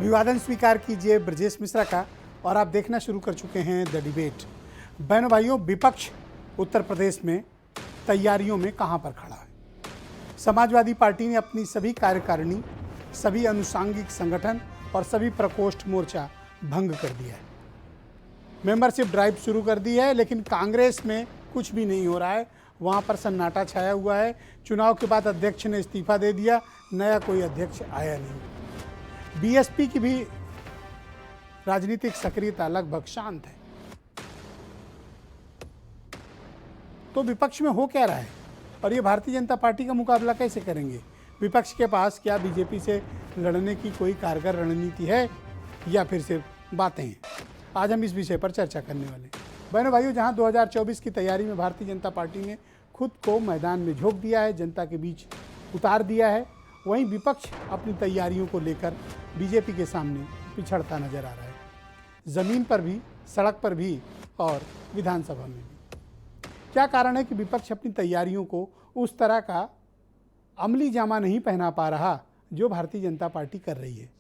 अभिवादन स्वीकार कीजिए ब्रजेश मिश्रा का और आप देखना शुरू कर चुके हैं द डिबेट। बहनों भाइयों, विपक्ष उत्तर प्रदेश में तैयारियों में कहां पर खड़ा है। समाजवादी पार्टी ने अपनी सभी कार्यकारिणी, सभी अनुषांगिक संगठन और सभी प्रकोष्ठ मोर्चा भंग कर दिया है। मेंबरशिप ड्राइव शुरू कर दी है, लेकिन कांग्रेस में कुछ भी नहीं हो रहा है। वहां पर सन्नाटा छाया हुआ है। चुनाव के बाद अध्यक्ष ने इस्तीफा दे दिया, नया कोई अध्यक्ष आया नहीं। बीएसपी की भी राजनीतिक सक्रियता लगभग शांत है। तो विपक्ष में हो क्या रहा है और ये भारतीय जनता पार्टी का मुकाबला कैसे करेंगे। विपक्ष के पास क्या बीजेपी से लड़ने की कोई कारगर रणनीति है या फिर सिर्फ बातें हैं। आज हम इस विषय पर चर्चा करने वाले हैं। बहनों भाइयों, जहां 2024 की तैयारी में भारतीय जनता पार्टी ने खुद को मैदान में झोंक दिया है, जनता के बीच उतार दिया है, वहीं विपक्ष अपनी तैयारियों को लेकर बीजेपी के सामने पिछड़ता नजर आ रहा है। ज़मीन पर भी, सड़क पर भी और विधानसभा में भी। क्या कारण है कि विपक्ष अपनी तैयारियों को उस तरह का अमली जामा नहीं पहना पा रहा जो भारतीय जनता पार्टी कर रही है।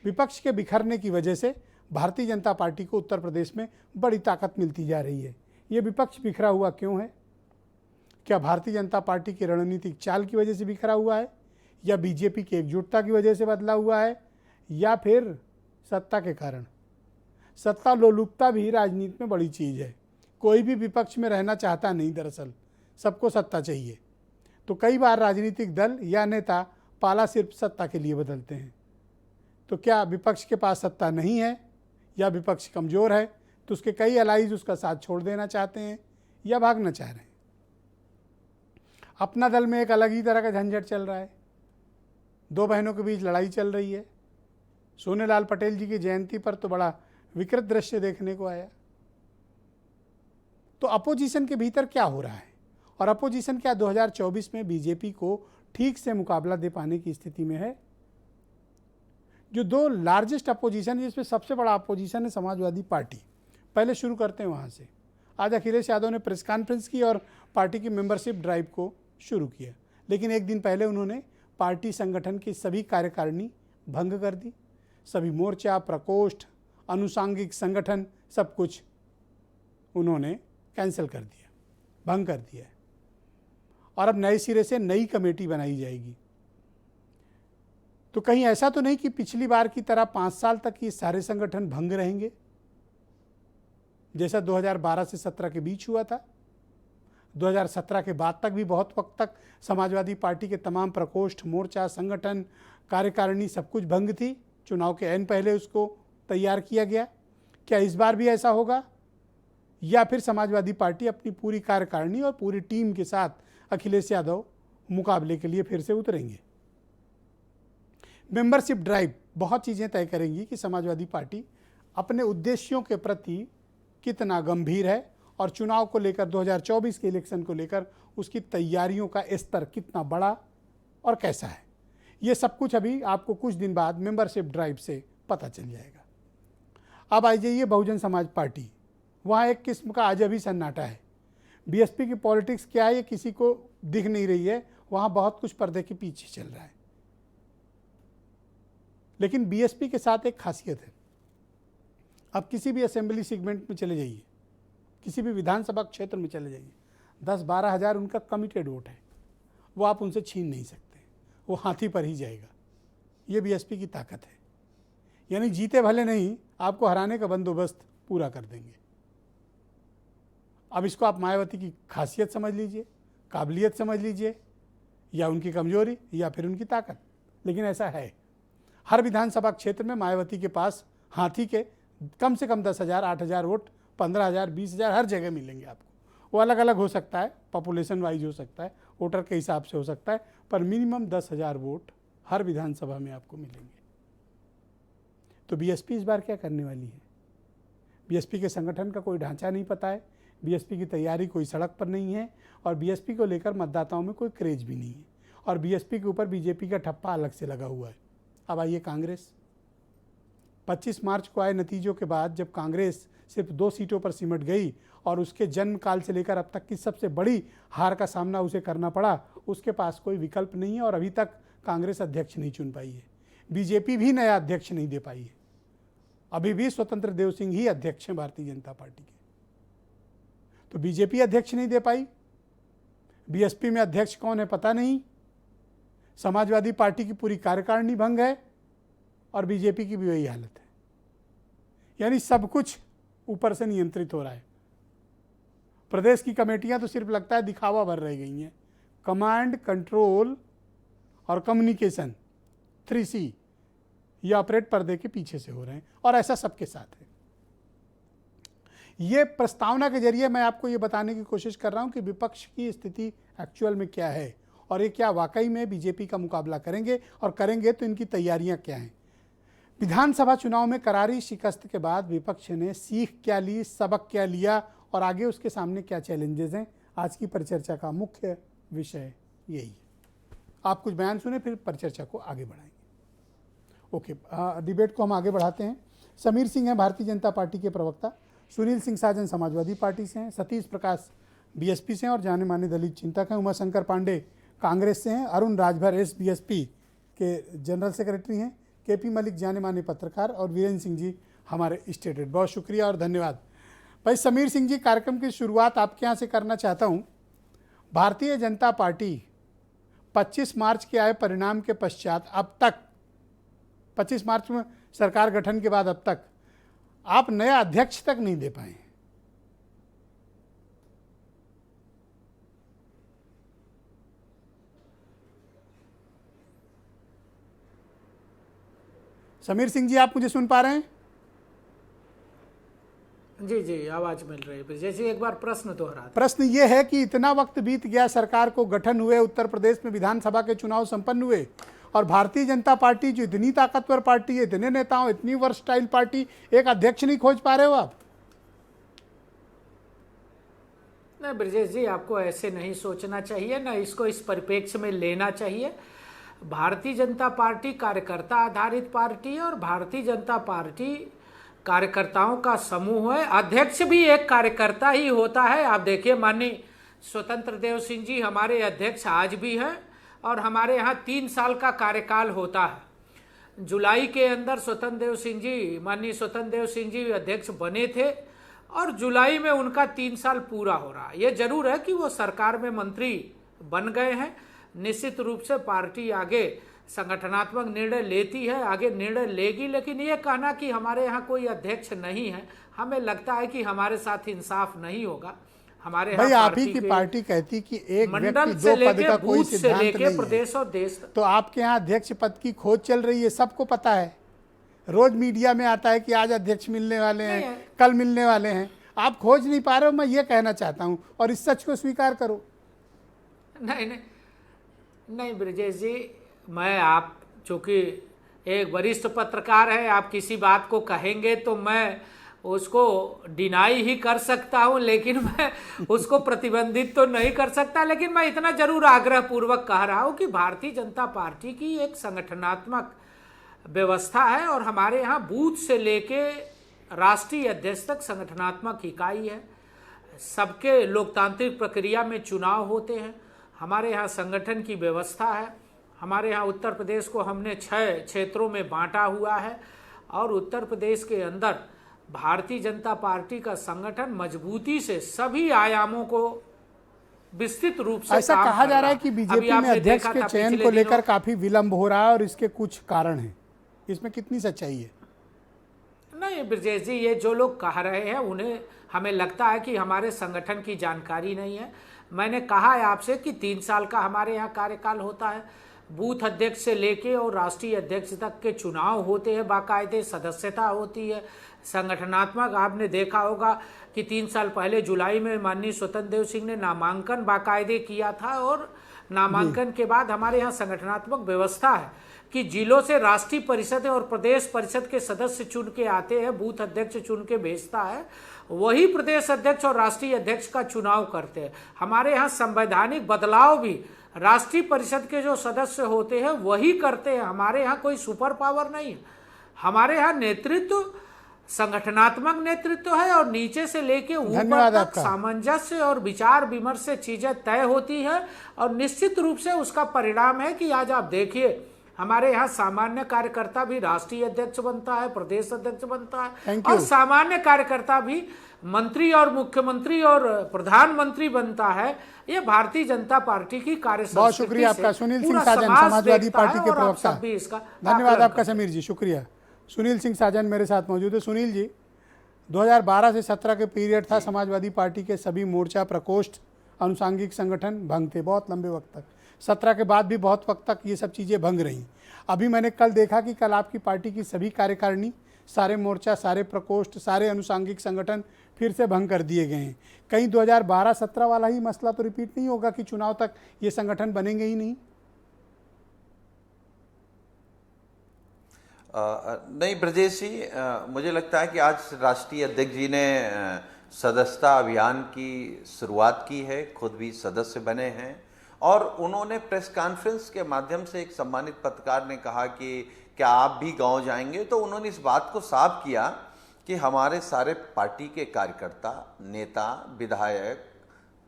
विपक्ष के बिखरने की वजह से भारतीय जनता पार्टी को उत्तर प्रदेश में बड़ी ताकत मिलती जा रही है। ये विपक्ष बिखरा हुआ क्यों है? क्या भारतीय जनता पार्टी की रणनीतिक चाल की वजह से बिखरा हुआ है, या बीजेपी की एकजुटता की वजह से बदला हुआ है, या फिर सत्ता के कारण? सत्ता लोलुपता भी राजनीति में बड़ी चीज़ है। कोई भी विपक्ष में रहना चाहता नहीं, दरअसल सबको सत्ता चाहिए। तो कई बार राजनीतिक दल या नेता पाला सिर्फ सत्ता के लिए बदलते हैं। तो क्या विपक्ष के पास सत्ता नहीं है या विपक्ष कमज़ोर है तो उसके कई अलाइज उसका साथ छोड़ देना चाहते हैं या भागना चाह रहे हैं? अपना दल में एक अलग ही तरह का झंझट चल रहा है। दो बहनों के बीच लड़ाई चल रही है। सोनेलाल पटेल जी की जयंती पर तो बड़ा विकृत दृश्य देखने को आया। तो अपोजिशन के भीतर क्या हो रहा है और अपोजिशन क्या 2024 में बीजेपी को ठीक से मुकाबला दे पाने की स्थिति में है? जो दो लार्जेस्ट अपोजिशन, जिसमें सबसे बड़ा अपोजिशन है समाजवादी पार्टी। पहले शुरू करते हैं वहाँ से। आज अखिलेश यादव ने प्रेस कॉन्फ्रेंस की और पार्टी की मेंबरशिप ड्राइव को शुरू किया, लेकिन एक दिन पहले उन्होंने पार्टी संगठन की सभी कार्यकारिणी भंग कर दी। सभी मोर्चा, प्रकोष्ठ, अनुषांगिक संगठन, सब कुछ उन्होंने कैंसिल कर दिया, भंग कर दिया है। और अब नए सिरे से नई कमेटी बनाई जाएगी। तो कहीं ऐसा तो नहीं कि पिछली बार की तरह 5 साल तक ये सारे संगठन भंग रहेंगे, जैसा 2012 से 17 के बीच हुआ था। 2017 के बाद तक भी बहुत वक्त तक समाजवादी पार्टी के तमाम प्रकोष्ठ, मोर्चा, संगठन, कार्यकारिणी सब कुछ भंग थी। चुनाव के ऐन पहले उसको तैयार किया गया। क्या इस बार भी ऐसा होगा, या फिर समाजवादी पार्टी अपनी पूरी कार्यकारिणी और पूरी टीम के साथ अखिलेश यादव मुकाबले के लिए फिर से उतरेंगे? मेंबरशिप ड्राइव बहुत चीज़ें तय करेंगी कि समाजवादी पार्टी अपने उद्देश्यों के प्रति कितना गंभीर है और चुनाव को लेकर, 2024 के इलेक्शन को लेकर उसकी तैयारियों का स्तर कितना बड़ा और कैसा है। ये सब कुछ अभी आपको कुछ दिन बाद मेंबरशिप ड्राइव से पता चल जाएगा। अब आ जाइए बहुजन समाज पार्टी। वहाँ एक किस्म का आज अभी सन्नाटा है। बीएसपी की पॉलिटिक्स क्या है ये किसी को दिख नहीं रही है। वहाँ बहुत कुछ पर्दे के पीछे चल रहा है। लेकिन बीएसपी के साथ एक खासियत है। अब किसी भी असेंबली सेगमेंट में चले जाइए, किसी भी विधानसभा क्षेत्र में चले जाइए, 10-12 हज़ार उनका कमिटेड वोट है। वो आप उनसे छीन नहीं सकते, वो हाथी पर ही जाएगा। ये बीएसपी की ताकत है। यानी जीते भले नहीं, आपको हराने का बंदोबस्त पूरा कर देंगे। अब इसको आप मायावती की खासियत समझ लीजिए, काबिलियत समझ लीजिए, या उनकी कमजोरी, या फिर उनकी ताकत, लेकिन ऐसा है। हर विधानसभा क्षेत्र में मायावती के पास हाथी के कम से कम 10,000, 8,000 वोट, 15,000, 20,000 हर जगह मिलेंगे आपको। वो अलग अलग हो सकता है, पॉपुलेशन वाइज हो सकता है, वोटर के हिसाब से हो सकता है, पर मिनिमम 10,000 वोट हर विधानसभा में आपको मिलेंगे। तो बीएसपी इस बार क्या करने वाली है? बीएसपी के संगठन का कोई ढांचा नहीं पता है, बीएसपी की तैयारी कोई सड़क पर नहीं है, और बीएसपी को लेकर मतदाताओं में कोई क्रेज भी नहीं है, और बीएसपी के ऊपर बीजेपी का ठप्पा अलग से लगा हुआ है। अब आइए कांग्रेस। 25 मार्च को आए नतीजों के बाद जब कांग्रेस सिर्फ 2 सीटों पर सिमट गई और उसके जन्म काल से लेकर अब तक की सबसे बड़ी हार का सामना उसे करना पड़ा, उसके पास कोई विकल्प नहीं है और अभी तक कांग्रेस अध्यक्ष नहीं चुन पाई है। बीजेपी भी नया अध्यक्ष नहीं दे पाई है। अभी भी स्वतंत्र देव सिंह ही अध्यक्ष हैं भारतीय जनता पार्टी के। तो बीजेपी अध्यक्ष नहीं दे पाई, बीएसपी में अध्यक्ष कौन है पता नहीं, समाजवादी पार्टी की पूरी कार्यकारिणी भंग है और बीजेपी की भी वही हालत है। यानी सब कुछ ऊपर से नियंत्रित हो रहा है। प्रदेश की कमेटियां तो सिर्फ लगता है दिखावा भर रह गई हैं। कमांड, कंट्रोल और कम्युनिकेशन 3C ये ऑपरेट पर्दे के पीछे से हो रहे हैं और ऐसा सबके साथ है। ये प्रस्तावना के जरिए मैं आपको ये बताने की कोशिश कर रहा हूं कि विपक्ष की स्थिति एक्चुअल में क्या है और ये क्या वाकई में बीजेपी का मुकाबला करेंगे, और करेंगे तो इनकी तैयारियां क्या हैं। विधानसभा चुनाव में करारी शिकस्त के बाद विपक्ष ने सीख क्या ली, सबक क्या लिया और आगे उसके सामने क्या चैलेंजेस हैं, आज की परिचर्चा का मुख्य विषय यही है। आप कुछ बयान सुने फिर परिचर्चा को आगे बढ़ाएंगे। ओके, डिबेट को हम आगे बढ़ाते हैं। समीर सिंह हैं भारतीय जनता पार्टी के प्रवक्ता, सुनील सिंह साजन समाजवादी पार्टी से हैं, सतीश प्रकाश बीएसपी से हैं और जाने माने दलित चिंतक हैं, उमाशंकर पांडे कांग्रेस से हैं, अरुण राजभर बीएसपी के जनरल सेक्रेटरी हैं, केपी मलिक जाने माने पत्रकार और वीरेंद्र सिंह जी हमारे स्टेट हेड। बहुत शुक्रिया और धन्यवाद। भाई समीर सिंह जी, कार्यक्रम की शुरुआत आपके यहाँ से करना चाहता हूँ। भारतीय जनता पार्टी 25 मार्च के आए परिणाम के पश्चात अब तक, 25 मार्च में सरकार गठन के बाद अब तक आप नया अध्यक्ष तक नहीं दे पाए। समीर सिंह जी, आप मुझे सुन पा रहे हैं? जी जी, आवाज मिल रही है। जैसे एक बार प्रश्न दोहरा। प्रश्न ये है कि इतना वक्त बीत गया, सरकार को गठन हुए, उत्तर प्रदेश में विधानसभा के चुनाव संपन्न हुए और भारतीय जनता पार्टी जो इतनी ताकतवर पार्टी है, इतने नेताओं, इतनी वर्सटाइल पार्टी, एक अध्यक्ष नहीं खोज पा रहे हो आप? नहीं ब्रजेश जी, आपको ऐसे नहीं सोचना चाहिए, ना इसको इस परिप्रेक्ष्य में लेना चाहिए। भारतीय जनता पार्टी कार्यकर्ता आधारित पार्टी है और भारतीय जनता पार्टी कार्यकर्ताओं का समूह है। अध्यक्ष भी एक कार्यकर्ता ही होता है। आप देखिए, माननीय स्वतंत्र देव सिंह जी हमारे अध्यक्ष आज भी हैं और हमारे यहाँ 3 साल का कार्यकाल होता है। जुलाई के अंदर माननीय स्वतंत्र देव सिंह जी अध्यक्ष बने थे और जुलाई में उनका 3 साल पूरा हो रहा है। ये जरूर है कि वो सरकार में मंत्री बन गए हैं। निश्चित रूप से पार्टी आगे संगठनात्मक निर्णय लेती है, आगे निर्णय लेगी, लेकिन ये कहना कि हमारे यहाँ कोई अध्यक्ष नहीं है, हमें लगता है कि हमारे साथ इंसाफ नहीं होगा। हमारे भाई आप ही की पार्टी कहती कि एक व्यक्ति 2 पद का कोई सिद्धांत नहीं है। प्रदेश और देश तो आपके यहाँ अध्यक्ष पद की खोज चल रही है, सबको पता है। रोज मीडिया में आता है कि आज अध्यक्ष मिलने वाले हैं, कल मिलने वाले हैं। आप खोज नहीं पा रहे हो, मैं ये कहना चाहता हूँ, और इस सच को स्वीकार करो। नहीं ब्रजेश जी, मैं, आप चूँकि एक वरिष्ठ पत्रकार है, आप किसी बात को कहेंगे तो मैं उसको डिनाई ही कर सकता हूं, लेकिन मैं उसको प्रतिबंधित तो नहीं कर सकता। लेकिन मैं इतना जरूर आग्रह पूर्वक कह रहा हूं कि भारतीय जनता पार्टी की एक संगठनात्मक व्यवस्था है और हमारे यहाँ बूथ से लेके राष्ट्रीय अध्यक्ष तक संगठनात्मक इकाई है। सबके लोकतांत्रिक प्रक्रिया में चुनाव होते हैं। हमारे यहाँ संगठन की व्यवस्था है। हमारे यहाँ उत्तर प्रदेश को हमने 6 क्षेत्रों में बांटा हुआ है और उत्तर प्रदेश के अंदर भारतीय जनता पार्टी का संगठन मजबूती से सभी आयामों को विस्तृत रूप से ऐसा कहा जा रहा है कि बीजेपी में अध्यक्ष के चयन को लेकर काफी विलंब हो रहा है और इसके कुछ कारण हैं, इसमें कितनी सच्चाई है? नहीं ब्रजेश जी, ये जो लोग कह रहे हैं उन्हें, हमें लगता है कि हमारे संगठन की जानकारी नहीं है। मैंने कहा है आपसे कि 3 साल का हमारे यहाँ कार्यकाल होता है। बूथ अध्यक्ष से लेके और राष्ट्रीय अध्यक्ष तक के चुनाव होते हैं, बाकायदे सदस्यता होती है। संगठनात्मक आपने देखा होगा कि 3 साल पहले जुलाई में माननीय स्वतंत्र देव सिंह ने नामांकन बाकायदे किया था और नामांकन के बाद हमारे यहाँ संगठनात्मक व्यवस्था है कि जिलों से राष्ट्रीय परिषद और प्रदेश परिषद के सदस्य चुन के आते हैं, बूथ अध्यक्ष चुन के भेजता है, वही प्रदेश अध्यक्ष और राष्ट्रीय अध्यक्ष का चुनाव करते हैं। हमारे यहाँ संवैधानिक बदलाव भी राष्ट्रीय परिषद के जो सदस्य होते हैं वही करते हैं। हमारे यहाँ कोई सुपर पावर नहीं है। हमारे यहाँ नेतृत्व संगठनात्मक नेतृत्व है और नीचे से लेके ऊपर तक सामंजस्य और विचार विमर्श से चीजें तय होती है और निश्चित रूप से उसका परिणाम है कि आज आप देखिए हमारे यहाँ सामान्य कार्यकर्ता भी राष्ट्रीय अध्यक्ष बनता है, प्रदेश अध्यक्ष बनता है, Thank और you. सामान्य कार्यकर्ता भी मंत्री और मुख्यमंत्री और प्रधानमंत्री बनता है। ये भारतीय जनता पार्टी की कार्यसंस्कृति बहुत शुक्रिया से आपका सुनील सिंह पूरा साजन, समाज समाजवादी देखता पार्टी है के और आप प्रवक्ता। सब भी इसका धन्यवाद आकलन आपका समीर जी, शुक्रिया। सुनील सिंह साजन मेरे साथ मौजूद है। सुनील जी, 2012 से 17 के पीरियड था, समाजवादी पार्टी के सभी मोर्चा, प्रकोष्ठ, अनुसांगिक संगठन भंग थे बहुत लंबे वक्त तक। 17 के बाद भी बहुत वक्त तक ये सब चीज़ें भंग रहीं। अभी मैंने कल देखा कि कल आपकी पार्टी की सभी कार्यकारिणी, सारे मोर्चा, सारे प्रकोष्ठ, सारे अनुसांगिक संगठन फिर से भंग कर दिए गए हैं। कहीं 2012-17 वाला ही मसला तो रिपीट नहीं होगा कि चुनाव तक ये संगठन बनेंगे ही नहीं? नहीं ब्रजेश जी, मुझे लगता है कि आज राष्ट्रीय अध्यक्ष जी ने सदस्यता अभियान की शुरुआत की है, खुद भी सदस्य बने हैं, और उन्होंने प्रेस कॉन्फ्रेंस के माध्यम से एक सम्मानित पत्रकार ने कहा कि क्या आप भी गांव जाएंगे, तो उन्होंने इस बात को साफ किया कि हमारे सारे पार्टी के कार्यकर्ता, नेता, विधायक,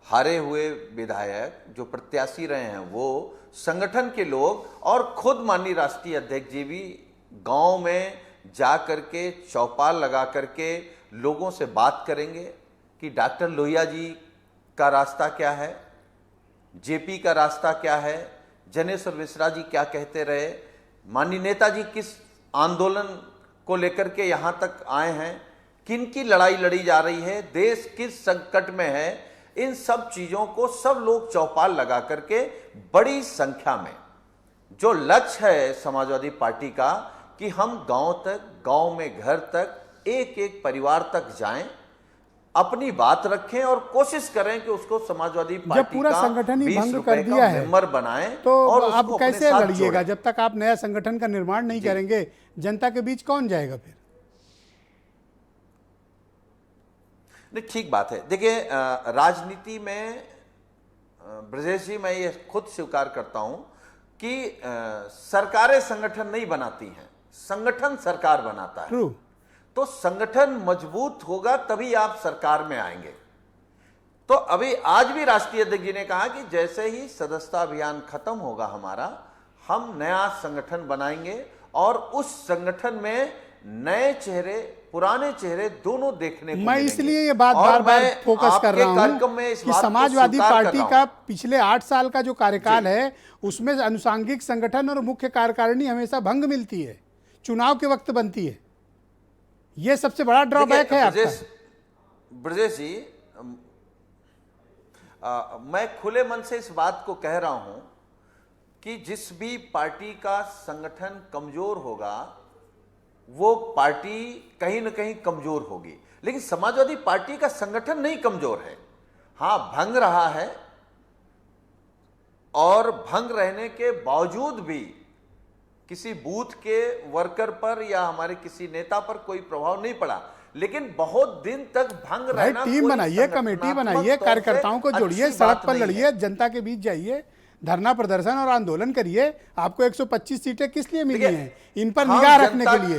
हारे हुए विधायक जो प्रत्याशी रहे हैं वो संगठन के लोग, और खुद माननीय राष्ट्रीय अध्यक्ष जी भी गांव में जा करके चौपाल लगा करके लोगों से बात करेंगे कि डॉक्टर लोहिया जी का रास्ता क्या है, जेपी का रास्ता क्या है, जनेश्वर मिश्रा जी क्या कहते रहे, माननीय नेताजी किस आंदोलन को लेकर के यहां तक आए हैं, किन की लड़ाई लड़ी जा रही है, देश किस संकट में है, इन सब चीजों को सब लोग चौपाल लगा करके बड़ी संख्या में, जो लक्ष्य है समाजवादी पार्टी का कि हम गांव तक, गांव में घर तक, एक एक परिवार तक जाएं, अपनी बात रखें और कोशिश करें कि उसको समाजवादी जब पार्टी पूरा का संगठन ही 20 भंग रुपए कर का दिया है मेंबर बनाएं तो और आप उसको अपने कैसे साथ लड़िएगा? जोड़ें। जब तक आप नया संगठन का निर्माण नहीं करेंगे, जनता के बीच कौन जाएगा फिर? नहीं, ठीक बात है। देखिए, राजनीति में ब्रजेश जी, मैं ये खुद स्वीकार करता हूं कि सरकारें संगठन नहीं बनाती हैं, संगठन सरकार बनाता है। ट्रू। तो संगठन मजबूत होगा तभी आप सरकार में आएंगे। तो अभी आज भी राष्ट्रीय अध्यक्ष जी ने कहा कि जैसे ही सदस्यता अभियान खत्म होगा हमारा, हम नया संगठन बनाएंगे और उस संगठन में नए चेहरे, पुराने चेहरे दोनों देखने को मैं मिलेंगे। इसलिए ये बात और बार बार मैं फोकस कर आपके रहा कार्यक्रम हूं में इस कि बात को समाजवादी स्वीकार कर पार्टी रहा का हूं। पिछले 8 साल का जो कार्यकाल है उसमें अनुसांगिक संगठन और मुख्य कार्यकारिणी हमेशा भंग मिलती है, चुनाव के वक्त बनती है। यह सबसे बड़ा ड्रॉबैक है आपका। ब्रजेश जी, मैं खुले मन से इस बात को कह रहा हूं कि जिस भी पार्टी का संगठन कमजोर होगा वो पार्टी कहीं ना कहीं कमजोर होगी, लेकिन समाजवादी पार्टी का संगठन नहीं कमजोर है। हां, भंग रहा है और भंग रहने के बावजूद भी किसी बूथ के वर्कर पर या हमारे किसी नेता पर कोई प्रभाव नहीं पड़ा, लेकिन बहुत दिन तक भंग भाई रहना, टीम कोई बनाइए, कमेटी बनाइए, संगठनात्मक तौर कार्यकर्ताओं को से जोड़िए, अच्छी सड़क बात पर नहीं है। लड़िए, जनता के बीच जाइए, धरना प्रदर्शन और आंदोलन करिए। आपको 125 सीटें किस लिए मिली हैं? इन पर निगाह रखने के लिए।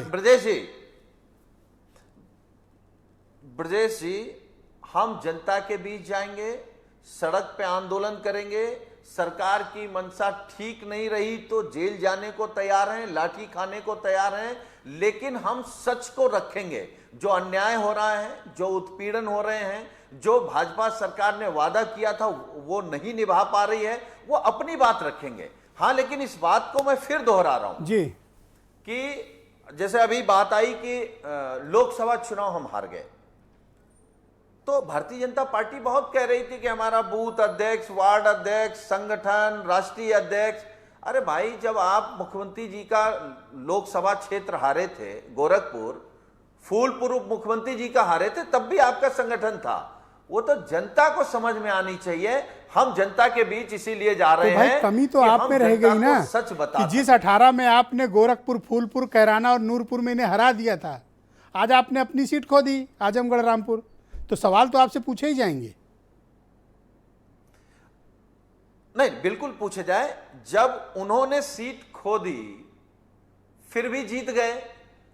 ब्रजेश जी, हम जनता के बीच जाएंगे, सड़क पे आंदोलन करेंगे, सरकार की मंशा ठीक नहीं रही तो जेल जाने को तैयार हैं, लाठी खाने को तैयार हैं, लेकिन हम सच को रखेंगे। जो अन्याय हो रहा है, जो उत्पीड़न हो रहे हैं, जो भाजपा सरकार ने वादा किया था वो नहीं निभा पा रही है, वो अपनी बात रखेंगे। हां, लेकिन इस बात को मैं फिर दोहरा रहा हूं जी कि जैसे अभी बात आई कि लोकसभा चुनाव हम हार गए, तो भारतीय जनता पार्टी बहुत कह रही थी कि हमारा बूथ अध्यक्ष, वार्ड अध्यक्ष, संगठन, राष्ट्रीय अध्यक्ष। अरे भाई, जब आप मुख्यमंत्री जी का लोकसभा क्षेत्र हारे थे, गोरखपुर, फूलपुर उप मुख्यमंत्री जी का हारे थे, तब भी आपका संगठन था। वो तो जनता को समझ में आनी चाहिए। हम जनता के बीच इसीलिए जा रहे तो भाई हैं कमी तो कि आप हम में रह जनता गई ना को सच बता कि जिस 18 में आपने गोरखपुर, फूलपुर, कैराना और नूरपुर में इन्हें हरा दिया था, आज आपने अपनी सीट खो दी, आजमगढ़, रामपुर। तो सवाल तो आपसे पूछे ही जाएंगे। नहीं, बिल्कुल पूछे जाए। जब उन्होंने सीट खो दी फिर भी जीत गए,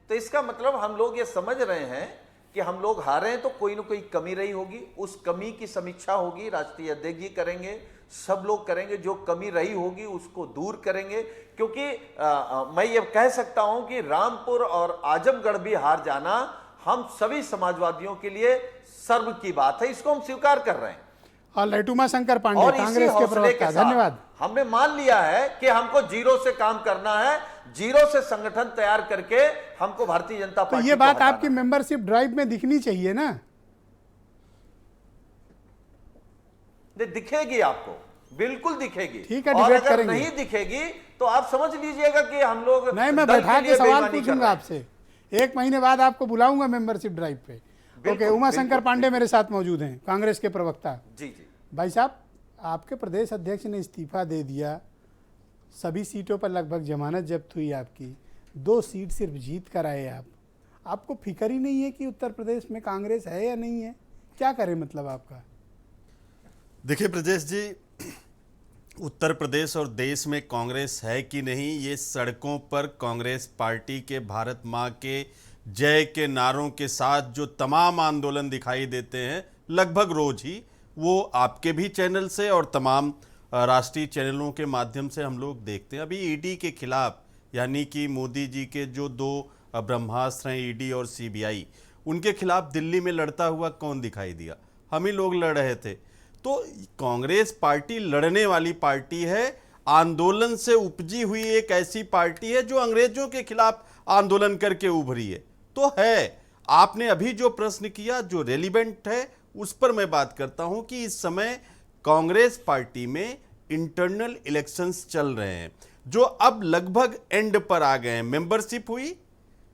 तो इसका मतलब हम लोग ये समझ रहे हैं कि हम लोग हारे हैं तो कोई ना कोई कमी रही होगी। उस कमी की समीक्षा होगी, राष्ट्रीय अध्यक्ष जी करेंगे, सब लोग करेंगे, जो कमी रही होगी उसको दूर करेंगे। क्योंकि मैं ये कह सकता हूं कि रामपुर और आजमगढ़ भी हार जाना हम सभी समाजवादियों के लिए सर्व की बात है, इसको हम स्वीकार कर रहे हैं। और लैट उमाशंकर पांडे और कांग्रेस इसी के हौसले प्रवक्ता, के साथ धन्यवाद। हमने मान लिया है कि हमको जीरो से काम करना है, जीरो से संगठन तैयार करके हमको भारतीय जनता तो पार्टी ये को बात हटाना आपकी है। मेंबरशिप ड्राइव में दिखनी चाहिए ना। दिखेगी आपको, बिल्कुल दिखेगी। ठीक है, और डिबेट अगर करेंगे। नहीं दिखेगी तो आप समझ लीजिएगा कि हम लोग नहीं, मैं दल बैठा लिए के सवाल बेईमानी कर पूछूंगा रहे हैं। आपसे, 1 महीने बाद आपको बुलाऊंगा मेंबरशिप ड्राइव पे। ओके, उमाशंकर बिल्कुल, पांडे मेरे साथ मौजूद हैं, कांग्रेस के प्रवक्ता। जी जी। भाई साहब, आपके प्रदेश अध्यक्ष ने इस्तीफा दे दिया, सभी सीटों पर लगभग जमानत जब्त हुई आपकी, 2 सीट सिर्फ जीत कर आए आप। आपको फिक्र ही नहीं है कि उत्तर प्रदेश में कांग्रेस है या नहीं है? क्या करें मतलब आपका? देखिए ब्रजेश जी, उत्तर प्रदेश और देश में कांग्रेस है कि नहीं, ये सड़कों पर कांग्रेस पार्टी के भारत माँ के जय के नारों के साथ जो तमाम आंदोलन दिखाई देते हैं लगभग रोज ही, वो आपके भी चैनल से और तमाम राष्ट्रीय चैनलों के माध्यम से हम लोग देखते हैं। अभी ईडी के खिलाफ, यानी कि मोदी जी के जो 2 ब्रह्मास्त्र हैं, ईडी और सीबीआई, उनके खिलाफ दिल्ली में लड़ता हुआ कौन दिखाई दिया? हम ही लोग लड़ रहे थे। तो कांग्रेस पार्टी लड़ने वाली पार्टी है, आंदोलन से उपजी हुई एक ऐसी पार्टी है जो अंग्रेजों के खिलाफ आंदोलन करके उभरी है। तो है, आपने अभी जो प्रश्न किया जो रेलिवेंट है उस पर मैं बात करता हूं कि इस समय कांग्रेस पार्टी में इंटरनल इलेक्शंस चल रहे हैं जो अब लगभग एंड पर आ गए हैं। मेंबरशिप हुई,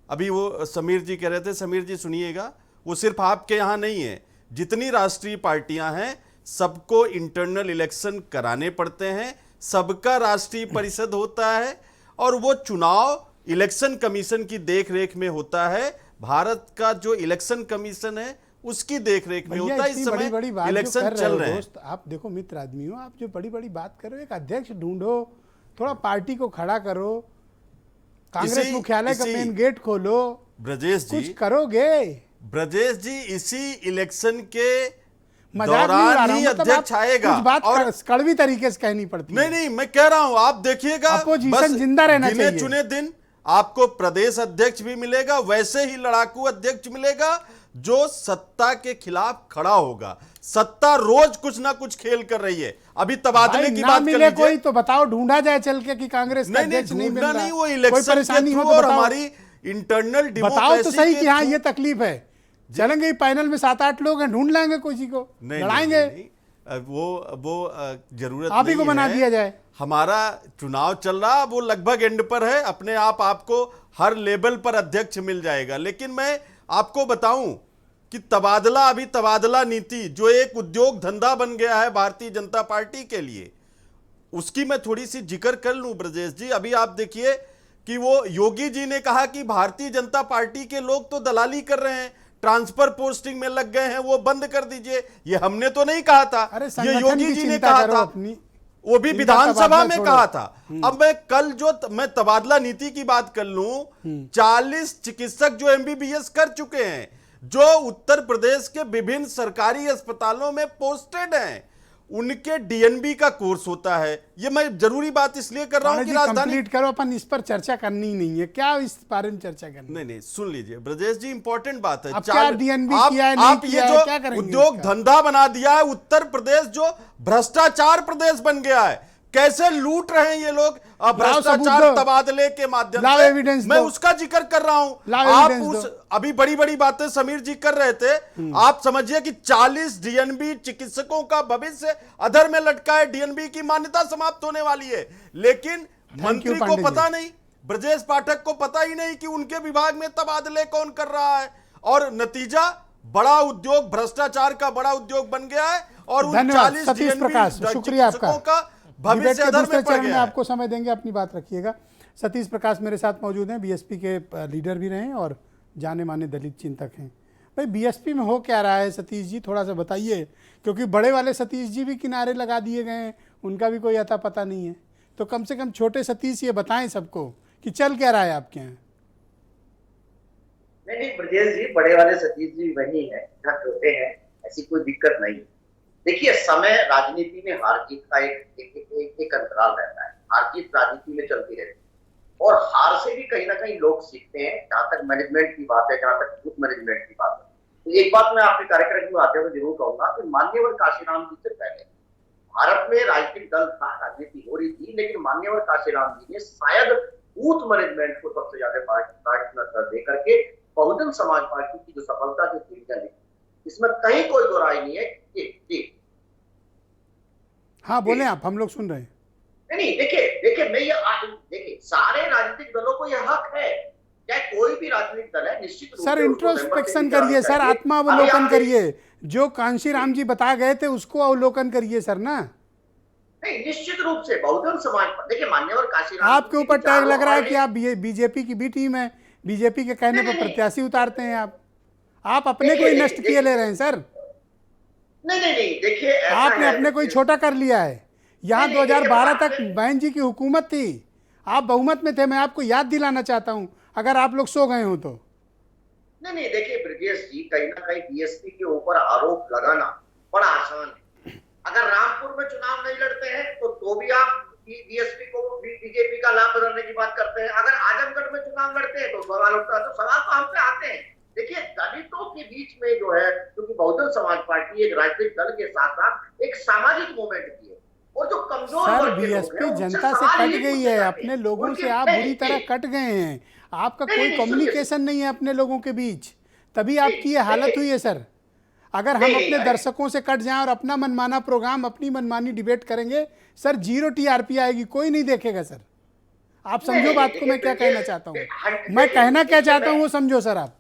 अभी वो समीर जी कह रहे थे, समीर जी सुनिएगा, वो सिर्फ आपके यहाँ नहीं है, जितनी राष्ट्रीय पार्टियां हैं सबको इंटरनल इलेक्शन कराने पड़ते हैं, सबका राष्ट्रीय परिषद होता है और वो चुनाव इलेक्शन कमीशन की देखरेख में होता है। भारत का जो इलेक्शन कमीशन है उसकी देखरेख में होता है। इस समय बड़ी बात इलेक्शन चल रहे हैं। दोस्त, आप देखो मित्र आदमी हो, आप जो बड़ी बड़ी बात कर रहे हो, एक अध्यक्ष ढूंढो, थोड़ा पार्टी को खड़ा करो, कांग्रेस मुख्यालय का मेन गेट खोलो, ब्रजेश जी, कुछ करोगे। ब्रजेश जी, इसी इलेक्शन के मजाक नहीं उड़ा दौरान रहा ही हूं, मतलब अध्यक्ष आप आएगा। कुछ बात और कड़वी तरीके से कहनी पड़ती है। नहीं, मैं कह रहा हूं, आप देखिएगा, अपोजिशन जिंदा रहना गिने चाहिए। चुने दिन आपको प्रदेश अध्यक्ष भी मिलेगा, वैसे ही लड़ाकू अध्यक्ष मिलेगा जो सत्ता के खिलाफ खड़ा होगा। सत्ता रोज कुछ ना कुछ खेल कर रही है। अभी तबादले की बात कर मिले लीजिए। कोई तो बताओ, ढूंढा जाए चल के कि कांग्रेस का अध्यक्ष नहीं मिल रहा, वो कोई इलेक्शन परेशानी के हो थ्रू तो और बताओ। हमारी इंटरनल बताओ तो सही कि हाँ थ्रू। ये तकलीफ है, चलेंगे पैनल में 7-8 लोग हैं, ढूंढ लेंगे किसी को, लड़ाएंगे। नहीं, वो जरूरत आप ही को नहीं बना है। दिया जाए। हमारा चुनाव चल रहा, वो लगभग एंड पर है, अपने आप आपको हर लेवल पर अध्यक्ष मिल जाएगा। लेकिन मैं आपको बताऊं कि अभी तबादला नीति जो एक उद्योग धंधा बन गया है भारतीय जनता पार्टी के लिए, उसकी मैं थोड़ी सी जिक्र कर लूं ब्रजेश जी। अभी आप देखिए कि वो योगी जी ने कहा कि भारतीय जनता पार्टी के लोग तो दलाली कर रहे हैं, ट्रांसफर पोस्टिंग में लग गए हैं, वो बंद कर दीजिए। ये हमने तो नहीं कहा था, ये योगी जी ने कहा था, वो भी विधानसभा में कहा था। अब मैं तबादला नीति की बात कर लूं, 40 चिकित्सक जो एमबीबीएस कर चुके हैं, जो उत्तर प्रदेश के विभिन्न सरकारी अस्पतालों में पोस्टेड हैं, उनके डीएनबी का कोर्स होता है। ये मैं जरूरी बात इसलिए कर रहा हूं कि राजधानी कंप्लीट करो, अपन इस पर चर्चा करनी ही नहीं है, क्या इस बारे में चर्चा करनी? नहीं, सुन लीजिए ब्रजेश जी, इंपॉर्टेंट बात है। अब क्या डीएनबी किया है, नहीं आप किया ये है, जो क्या करेंगे उद्योग इसका? धंधा बना दिया है उत्तर प्रदेश, जो भ्रष्टाचार प्रदेश बन गया है, कैसे लूट रहे हैं ये लोग भ्रष्टाचार तबादले के माध्यम से, मैं उसका जिक्र कर रहा हूं। आप अभी बड़ी बड़ी बातें समीर जी कर रहे थे, आप समझिए कि 40 डीएनबी चिकित्सकों का भविष्य अधर में लटका है, डीएनबी की मान्यता समाप्त होने वाली है। लेकिन मंत्री को पता नहीं, ब्रजेश पाठक को पता ही नहीं कि उनके विभाग में तबादले कौन कर रहा है, और नतीजा बड़ा उद्योग, भ्रष्टाचार का बड़ा उद्योग बन गया है। और उन 40 सतीश प्रकाश, शुक्रिया आपका। भविष्य के दूसरे चरण में गया। आपको समय देंगे, अपनी बात रखिएगा। सतीश प्रकाश मेरे साथ मौजूद हैं, बीएसपी के लीडर भी रहे हैं और जाने माने दलित चिंतक हैं। भाई बीएसपी में हो क्या रहा है सतीश जी, थोड़ा सा बताइए, क्योंकि बड़े वाले सतीश जी भी किनारे लगा दिए गए हैं, उनका भी कोई अता पता नहीं है। तो कम से कम छोटे सतीश ये बताएं सबको कि चल क्या रहा है आपके यहाँ। नहीं ब्रजेश जी, बड़े वाले सतीश जी वही है जहाँ छोटे हैं, ऐसी कोई दिक्कत नहीं। देखिए, समय राजनीति में हार जीत का एक अंतराल रहता है। हार जीत राजनीति में चलती रहती है और हार से भी कहीं ना कहीं लोग सीखते हैं। जहां तक मैनेजमेंट की बात है, जहां तक ग्रुप मैनेजमेंट की बात है, तो एक बात मैं आपके कार्यक्रम में आते हुए जरूर कहूंगा कि मान्यवर काशीराम जी से पहले भारत में राजनीतिक दल था, राजनीति हो रही थी, लेकिन मान्यवर काशीराम जी ने शायद बूथ मैनेजमेंट को सबसे ज्यादा प्राथमिकता दे करके बहुजन समाज पार्टी की जो सफलता की सीढ़ियां ली, इसमें कहीं कोई दो राय नहीं है कि हाँ बोले आप, हम लोग सुन रहे हैं। नहीं, देखिए मैं ये देखिए, सारे राजनीतिक दलों को यह हक है, चाहे कोई भी राजनीतिक दल है, निश्चित रूप सर से उसको इंट्रोस्पेक्शन मेंबरशिप करिए सर, चाहिए। आत्मावलोकन अभी आप करिए, जो कांशीराम जी बता गए थे उसको अवलोकन करिए सर ना। नहीं, निश्चित रूप से बहुजन समाज पर देखिए, मान्यवर काशीराम आपके ऊपर टैग लग रहा है कि आप आप बीजेपी की बी टीम है, बीजेपी के कहने पर प्रत्याशी उतारते हैं आप अपने को ही नष्ट किए ले रहे हैं सर। नहीं, देखिए ऐसा आपने है, अपने को ही छोटा कर लिया है। यहाँ नहीं, 2012 तक देखिए, बहन जी की हुकूमत थी, आप बहुमत में थे। मैं आपको याद दिलाना चाहता हूँ, अगर आप लोग सो गए हो तो। नहीं, देखिए ब्रजेश जी, कहीं ना कहीं बीएसपी के ऊपर आरोप लगाना बड़ा आसान है। अगर रामपुर में चुनाव नहीं लड़ते हैं तो भी आप बीएसपी को बीजेपी का लाभ बदलने की बात करते हैं। अगर आजमगढ़ में चुनाव लड़ते हैं तो सवाल उठता है, तो सवाल तो हम पे आते हैं। देखिए, दलितों के बीच में जो है, क्योंकि बहुजन समाज पार्टी एक राजनीतिक दल के साथ साथ एक सामाजिक मूवमेंट की है, और जो कमजोर सर वर्ग के लोग हैं, बीएसपी उनसे जनता से सवाल कट यही गई पूछे है, जाते अपने हैं। लोगों उनके से आप नहीं, बुरी तरह नहीं, कट गए हैं। आपका नहीं, कोई नहीं, कम्युनिकेशन नहीं है अपने लोगों के बीच, तभी आपकी ये हालत नहीं, हुई है सर। अगर हम नहीं, अपने नहीं, दर्शकों से कट जाएं और अपना मनमाना प्रोग्राम, अपनी मनमानी डिबेट करेंगे सर, 0 टीआरपी आएगी, कोई नहीं देखेगा सर। आप समझो नहीं, बात को मैं क्या कहना चाहता हूँ, मैं कहना क्या चाहता हूँ वो समझो सर आप।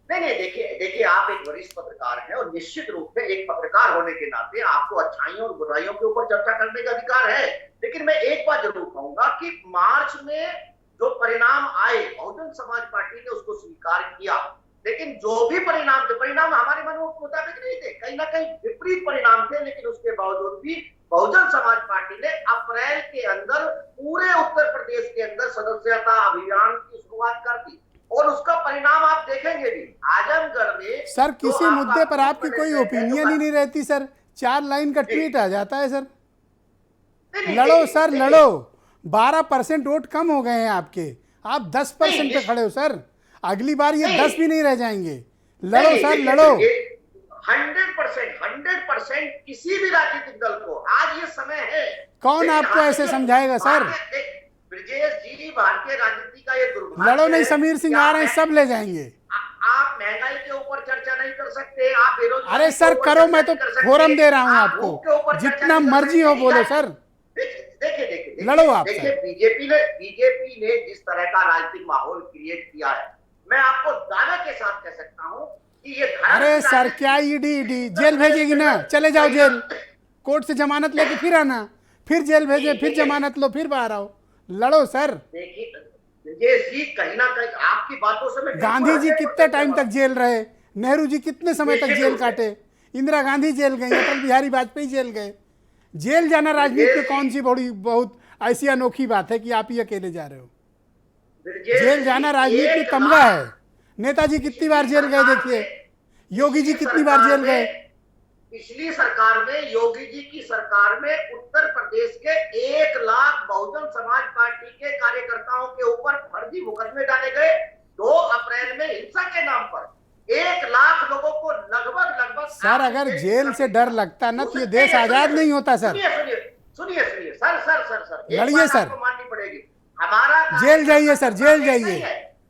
नहीं, देखिए आप एक वरिष्ठ पत्रकार हैं और निश्चित रूप से एक पत्रकार होने के नाते आपको अच्छाइयों और बुराइयों के ऊपर चर्चा करने का अधिकार है। लेकिन मैं एक बात जरूर कहूंगा कि मार्च में जो परिणाम आए, बहुजन समाज पार्टी ने उसको स्वीकार किया, लेकिन जो भी परिणाम थे, परिणाम हमारे मन में मुताबिक नहीं थे, कहीं ना कहीं विपरीत परिणाम थे, लेकिन उसके बावजूद भी बहुजन समाज पार्टी ने अप्रैल के अंदर पूरे उत्तर प्रदेश के अंदर सदस्यता अभियान की शुरुआत कर दी, और उसका परिणाम आप देखेंगे भी। आजमगढ़ में सर किसी मुद्दे पर आपकी कोई ओपिनियन ही नहीं रहती सर, 4 लाइन का ट्वीट आ जाता है सर। लड़ो सर लड़ो, 12% वोट कम हो गए हैं आपके, आप 10% पे खड़े हो सर। अगली बार ये 10 भी नहीं रह जाएंगे। लड़ो सर लड़ो। 100% किसी भी राजनीतिक दल को आज ये समय है। कौन आपको ऐसे समझाएगा सर? ब्रजेश जी, भारतीय राजनीति का ये दुर्भाग्य लड़ो नहीं, है। समीर सिंह आ रहे हैं, सब ले जाएंगे। आप महंगाई के ऊपर चर्चा नहीं कर सकते, आप बेरोजगारी अरे सर करो, मैं तो फोरम दे रहा हूं आपको, जितना मर्जी हो बोलो सर। देखिए लड़ो आप देखिए, सर। बीजेपी ने जिस तरह का राजनीतिक माहौल क्रिएट किया है, मैं आपको दावे के साथ कह सकता हूं कि ये अरे सर क्या ईडी जेल भेजेगी ना, चले जाओ जेल, कोर्ट से जमानत लेके फिर आना, फिर जेल भेजे, फिर जमानत लो, फिर बाहर आओ। लड़ो सर। देखिए ब्रजेश जी, कहीं ना कहीं आपकी बातों से मैं गांधी जी कितने टाइम तक जेल रहे, नेहरू जी कितने समय तक जेल काटे, इंदिरा गांधी जेल गई, अटल बिहारी वाजपेयी जेल गए। जेल जाना राजनीति में कौन सी बड़ी बहुत ऐसी अनोखी बात है कि आप ही अकेले जा रहे हो? जेल जाना राजनीति में तमगा है। नेताजी कितनी बार जेल गए देखिए, योगी जी कितनी बार जेल गए। पिछली सरकार में, योगी जी की सरकार में उत्तर प्रदेश के 1 लाख बहुजन समाज पार्टी के कार्यकर्ताओं के ऊपर फर्जी मुकदमे डाले गए। 2 अप्रैल में हिंसा के नाम पर 1 लाख लोगों को लगभग सर अगर जेल से डर लगता ना तो ये देश आजाद नहीं होता सर। सुनिए सर, लड़िए सर, माननी पड़ेगी। हमारा जेल जाइए सर, जेल जाइए।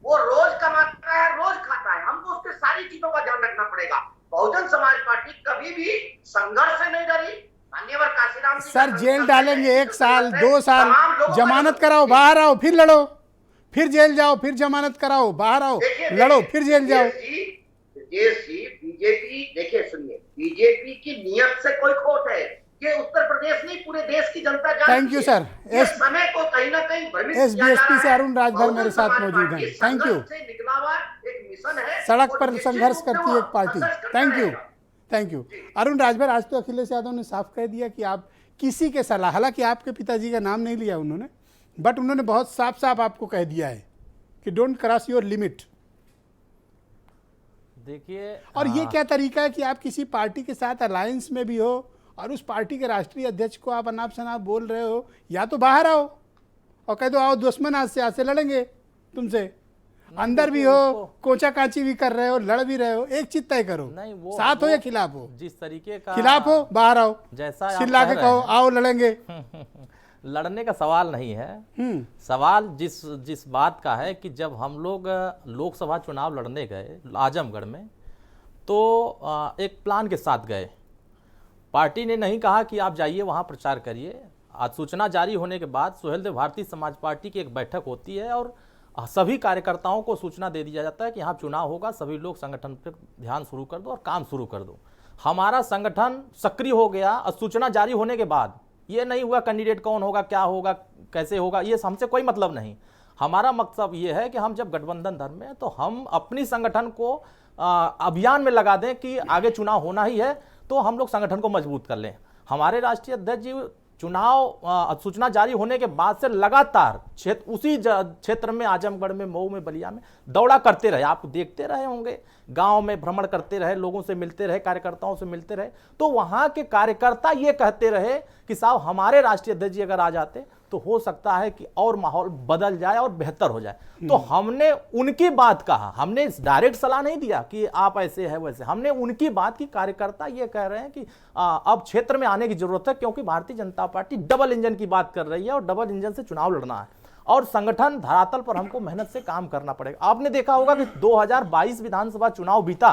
वो रोज कमाता है, रोज खाता है, हमको उसके सारी चीजों का ध्यान रखना पड़ेगा। बहुजन समाज पार्टी कभी भी संघर्ष से नहीं डरी। मान्यवर काशीराम जी सर जेल डालेंगे 1 साल 2 साल, जमानत कराओ, बाहर आओ, फिर लड़ो, फिर जेल जाओ, फिर जमानत कराओ, बाहर आओ, लड़ो, फिर जेल जाओ। बीजेपी, देखिए सुनिए, बीजेपी की नियत से कोई खोट है, ये उत्तर प्रदेश नहीं पूरे देश की जनता जानती है। Thank you sir. इस समय को कहीं ना कहीं भ्रमित किया जा रहा एसबीएसपी से है। अरुण राजभर मेरे साथ मौजूद हैं। Thank you. से निकला हुआ एक मिशन है, सड़क पर और संघर्ष निश्चित रूप करती से है वो एक पार्टी। संघर्ष करता थैंक यू, रहेगा। Thank you. अरुण राजभर, आज तो अखिलेश यादव ने साफ कह दिया कि आप किसी के सलाह, हालांकि आपके पिताजी का नाम नहीं लिया उन्होंने, बट उन्होंने बहुत साफ साफ आपको कह दिया है कि डोंट क्रॉस योर लिमिट। देखिए, और ये क्या तरीका है कि आप किसी पार्टी के साथ अलायंस में भी हो और उस पार्टी के राष्ट्रीय अध्यक्ष को आप अनाप शनाप बोल रहे हो, या तो बाहर आओ और कह दो आओ दुश्मन आज से लड़ेंगे तुमसे, अंदर भी हो, कोचा काची भी कर रहे हो, लड़ भी रहे हो, एक चीज तय करो, नहीं, वो साथ हो या खिलाफ हो, जिस तरीके का खिलाफ हो बाहर आओ, जैसा आप चिल्ला कह के रहे कहो हैं। आओ लड़ेंगे। लड़ने का सवाल नहीं है। सवाल जिस बात का है कि जब हम लोग लोकसभा चुनाव लड़ने गए आजमगढ़ में, तो एक प्लान के साथ गए। पार्टी ने नहीं कहा कि आप जाइए वहाँ प्रचार करिए। आज सूचना जारी होने के बाद सुहेलदेव भारतीय समाज पार्टी की एक बैठक होती है और सभी कार्यकर्ताओं को सूचना दे दिया जाता है कि यहाँ चुनाव होगा, सभी लोग संगठन पर ध्यान शुरू कर दो और काम शुरू कर दो। हमारा संगठन सक्रिय हो गया और सूचना जारी होने के बाद ये नहीं हुआ कैंडिडेट कौन होगा, क्या होगा, कैसे होगा, ये हमसे कोई मतलब नहीं। हमारा मकसद ये है कि हम जब गठबंधन धर्म में, तो हम अपनी संगठन को अभियान में लगा दें कि आगे चुनाव होना ही है, तो हम लोग संगठन को मजबूत कर लें। हमारे राष्ट्रीय अध्यक्ष जी चुनाव सूचना जारी होने के बाद से लगातार उसी क्षेत्र में, आजमगढ़ में, मऊ में, बलिया में दौड़ा करते रहे। आप देखते रहे होंगे, गांव में भ्रमण करते रहे, लोगों से मिलते रहे, कार्यकर्ताओं से मिलते रहे। तो वहां के कार्यकर्ता ये कहते रहे कि साहब हमारे राष्ट्रीय अध्यक्ष जी अगर आ जाते तो हो सकता है कि और माहौल बदल जाए और बेहतर हो जाए। तो हमने उनकी बात कहा, हमने डायरेक्ट सलाह नहीं दिया कि आप ऐसे है वैसे, हमने उनकी बात की। कार्यकर्ता ये कह रहे हैं कि अब क्षेत्र में आने की जरूरत है, क्योंकि Bharatiya Janata party double engine की बात कर रही है और डबल इंजन से चुनाव लड़ना है और संगठन धरातल पर हमको मेहनत से काम करना पड़ेगा। आपने देखा होगा कि 2022 विधानसभा चुनाव बीता,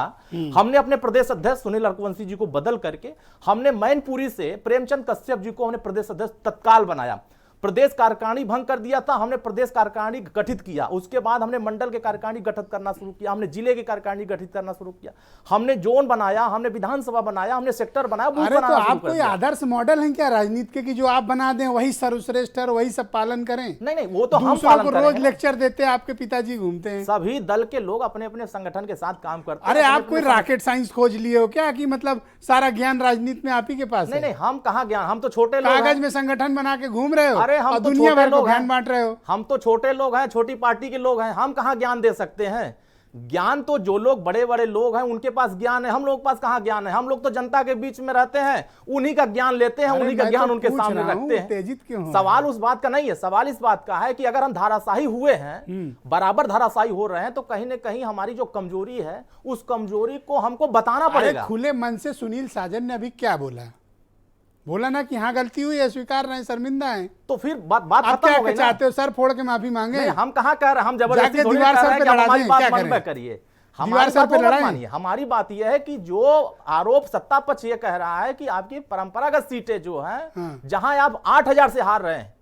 हमने अपने प्रदेश अध्यक्ष सुनील रघुवंशी जी को बदल करके हमने मैनपुरी से प्रेमचंद कश्यप जी को हमने प्रदेश अध्यक्ष तत्काल बनाया। प्रदेश कार्यकारिणी भंग कर दिया था, हमने प्रदेश कार्यकारिणी गठित किया। उसके बाद हमने मंडल के कार्यकारिणी गठित करना शुरू किया, हमने जिले के कार्यकारिणी गठित करना शुरू किया, हमने जोन बनाया, हमने विधानसभा बनाया, हमने सेक्टर बनाया, बूथ अरे तो बनाना शुरू आप कर कोई दिया। आदर्श मॉडल हैं क्या राजनीति के कि जो आप बना दें वही सर्वश्रेष्ठ है और वही सब पालन करें? नहीं, वो तो हम दूसरों पालन को कर रहे रोज हैं। लेक्चर देते हैं, आपके पिताजी घूमते हैं। सभी दल के लोग अपने अपने संगठन के साथ काम करते हैं। अरे आप अपने-अपने कोई रॉकेट साइंस खोज लिए हो क्या कि मतलब सारा ज्ञान राजनीति में आप ही के पास नहीं है? नहीं, हम कहाँ ज्ञान, हम तो छोटे लोग कागज हैं। में संगठन बना के घूम रहे हो अरे हम और तो दुनिया छोटे भर को लोग ज्ञान हैं। बांट रहे हो। हम तो छोटे लोग हैं, छोटी पार्टी के लोग हैं, हम कहाँ ज्ञान दे सकते हैं? ज्ञान तो जो लोग बड़े बड़े लोग हैं उनके पास ज्ञान है, हम लोग के पास कहाँ ज्ञान है? हम लोग तो जनता के बीच में रहते हैं, उन्हीं का ज्ञान लेते हैं, अरे उन्हीं का मैं ज्ञान तो उनके पूछ सामने रहा हूं, रखते हैं। उत्तेजित क्यों हो? सवाल उस बात का नहीं है, सवाल इस बात का है कि अगर हम धाराशाही हुए हैं, बराबर धाराशाही हो रहे हैं, तो कहीं ना कहीं हमारी जो कमजोरी है उस कमजोरी को हमको बताना अरे पड़ेगा। खुले मन से सुनील साजन ने अभी क्या बोला ना कि हाँ गलती हुई है, स्वीकार रहे हैं, शर्मिंदा है। तो फिर बात आप खत्म क्या हो गई ना। चाहते हो, सर फोड़ के माफी मांगे? नहीं, हम कहाँ कह रहे हैं, हम जबरदस्ती जाके थोड़ी दीवार कह सर रहे हैं पे कि लड़ा हमारी दें, बात क्या मन पे करें? करिए। दीवार हमारी सर बात पे वो मत लड़ाएं। मानिए। हमारी बात यह है कि जो आरोप सत्ता पक्ष ये कह रहा है कि आपकी परंपरागत सीटें जो हैं, जहां आप 8000 से हार रहे हैं,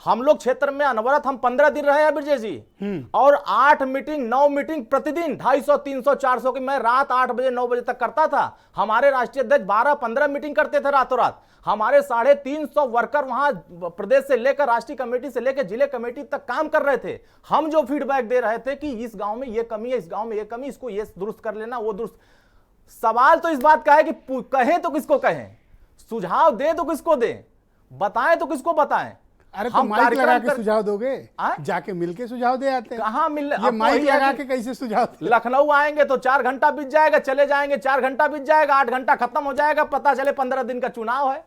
हम लोग क्षेत्र में अनवरत हम 15 दिन रहे हैं ब्रजेश जी, और 8 मीटिंग 9 मीटिंग प्रतिदिन 250 300 400 की मैं रात 8 बजे 9 बजे तक करता था। हमारे राष्ट्रीय अध्यक्ष 12-15 मीटिंग करते थे रातों रात। हमारे 350 वर्कर वहां प्रदेश से लेकर राष्ट्रीय कमेटी से लेकर जिले कमेटी तक काम कर रहे थे। हम जो फीडबैक दे रहे थे कि इस गांव में ये कमी है, इस गांव में ये कमी, इसको ये दुरुस्त कर लेना, वो दुरुस्त। सवाल तो इस बात का है कि कहें तो किसको कहें, सुझाव दे तो किसको दें, बताएं तो किसको बताएं। अरे तो हम माइक लगा कार्यक्रम के कर- सुझाव दोगे? आए? जाके मिलके सुझाव दे आते हैं। कहाँ मिल ये अब माइक वही है लगा कि के कैसे सुझाव दे? लखनऊ आएंगे तो 4 घंटा बीत जाएगा, चले जाएंगे 4 घंटा बीत जाएगा, 8 घंटा खत्म हो जाएगा, पता चले 15 दिन का चुनाव है।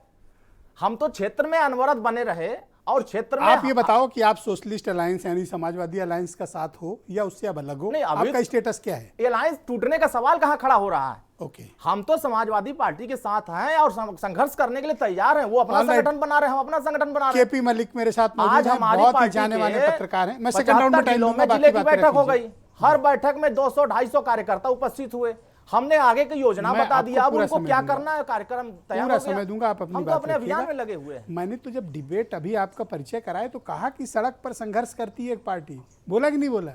हम तो क्षेत्र में अनवरत बने रहे और क्षेत्र में आप ये बताओ कि आप सोशलिस्ट अलायंस यानी समाजवादी अलायंस का साथ हो या उससे अब अलग हो? नहीं, अभी- आपका स्टेटस क्या है? अलायंस टूटने का सवाल कहां खड़ा हो रहा है? ओके, हम तो समाजवादी पार्टी के साथ हैं और संघर्ष करने के लिए तैयार हैं। वो अपना All right. संगठन बना रहे हैं, हम अपना संगठन बना रहे हैं। केपी मलिक मेरे साथ आज मौजूद हैं, हमारी बहुत ही पार्टी जाने माने के पत्रकार हैं। मैं सेकंड राउंड में 75 टाइम जिलों दूंगा, में बाकी जिले की बातें बैठक हो रख गई। लीजिए। हर बैठक में 200-250 कार्यकर्ता उपस्थित हुए। हमने आगे की योजना मैं बता आपको दिया, अब पूरा उनको समय क्या दूंगा। करना है, कार्यक्रम तैयार पूरा हो गया। समय दूंगा, आप अपनी हम तो बात अपने अभियान रखिएगा। में लगे हुए हैं। मैंने तो जब डिबेट अभी आपका परिचय कराया तो कहा कि सड़क पर संघर्ष करती है एक पार्टी, बोला कि नहीं बोला?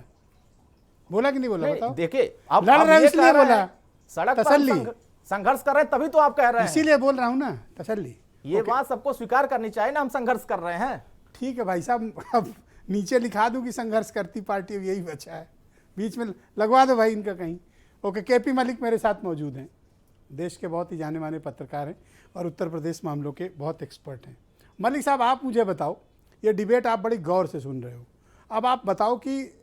बोला कि नहीं बोला? नहीं, बताओ। देखिए अब लड़ रहे हो ये इसलिए कह रहे बोला? हैं, सड़क पर तसल्ली। हम संघर्ष कर रहे हैं तभी तो आप कह रहे हैं। इसीलिए बोल रहा हूं ना, तसल्ली। ये बात सबको स्वीकार करनी चाहिए ना, हम संघर्ष कर रहे हैं। ठीक है भाई साहब, अब नीचे लिखा दूं कि संघर्ष करती पार्टी, अब यही बचा है, बीच में लगवा दो भाई इनका कहीं। ओके, केपी मलिक मेरे साथ मौजूद हैं, देश के बहुत ही जाने माने पत्रकार हैं और उत्तर प्रदेश मामलों के बहुत एक्सपर्ट हैं। मलिक साहब, आप मुझे बताओ, ये डिबेट आप बड़ी गौर से सुन रहे हो, अब आप बताओ कि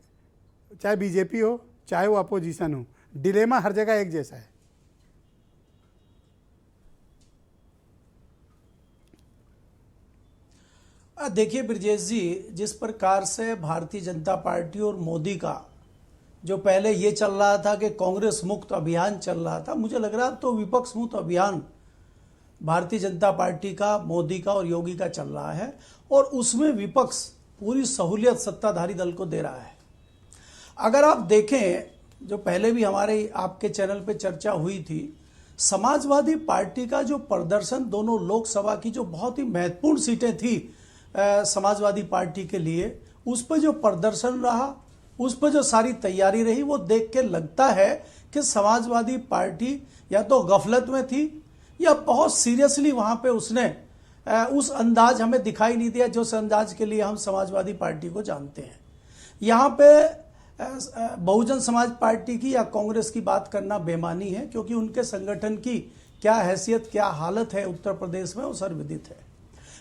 चाहे बीजेपी हो चाहे वो अपोजिशन हो, डिलेमा हर जगह एक जैसा है। देखिए ब्रजेश जी, जिस प्रकार से भारतीय जनता पार्टी और मोदी का जो पहले ये चल रहा था कि कांग्रेस मुक्त अभियान चल रहा था, मुझे लग रहा तो विपक्ष मुक्त अभियान भारतीय जनता पार्टी का, मोदी का और योगी का चल रहा है, और उसमें विपक्ष पूरी सहूलियत सत्ताधारी दल को दे रहा है। अगर आप देखें, जो पहले भी हमारे आपके चैनल पे चर्चा हुई थी, समाजवादी पार्टी का जो प्रदर्शन दोनों लोकसभा की जो बहुत ही महत्वपूर्ण सीटें थी समाजवादी पार्टी के लिए, उस पर जो प्रदर्शन रहा, उस पर जो सारी तैयारी रही, वो देख के लगता है कि समाजवादी पार्टी या तो गफलत में थी या बहुत सीरियसली वहां पे उसने उस अंदाज हमें दिखाई नहीं दिया जो अंदाज के लिए हम समाजवादी पार्टी को जानते हैं। यहाँ पे बहुजन समाज पार्टी की या कांग्रेस की बात करना बेमानी है, क्योंकि उनके संगठन की क्या हैसियत, क्या हालत है उत्तर प्रदेश में, वो सर्वविदित है।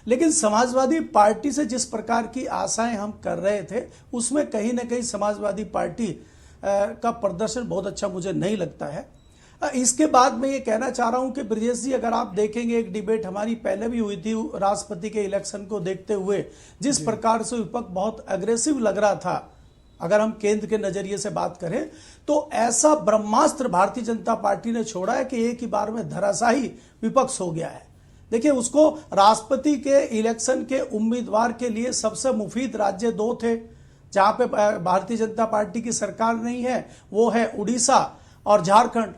लेकिन समाजवादी पार्टी से जिस प्रकार की आशाएं हम कर रहे थे, उसमें कहीं ना कहीं समाजवादी पार्टी का प्रदर्शन बहुत अच्छा मुझे नहीं लगता है। इसके बाद मैं ये कहना चाह रहा हूं कि ब्रजेश जी, अगर आप देखेंगे, एक डिबेट हमारी पहले भी हुई थी राष्ट्रपति के इलेक्शन को देखते हुए, जिस प्रकार से विपक्ष बहुत अग्रेसिव लग रहा था, अगर हम केंद्र के नजरिए से बात करें, तो ऐसा ब्रह्मास्त्र भारतीय जनता पार्टी ने छोड़ा है कि एक ही बार में धराशायी विपक्ष हो गया है। देखिए, उसको राष्ट्रपति के इलेक्शन के उम्मीदवार के लिए सबसे मुफीद राज्य दो थे जहां पे भारतीय जनता पार्टी की सरकार नहीं है, वो है उड़ीसा और झारखंड।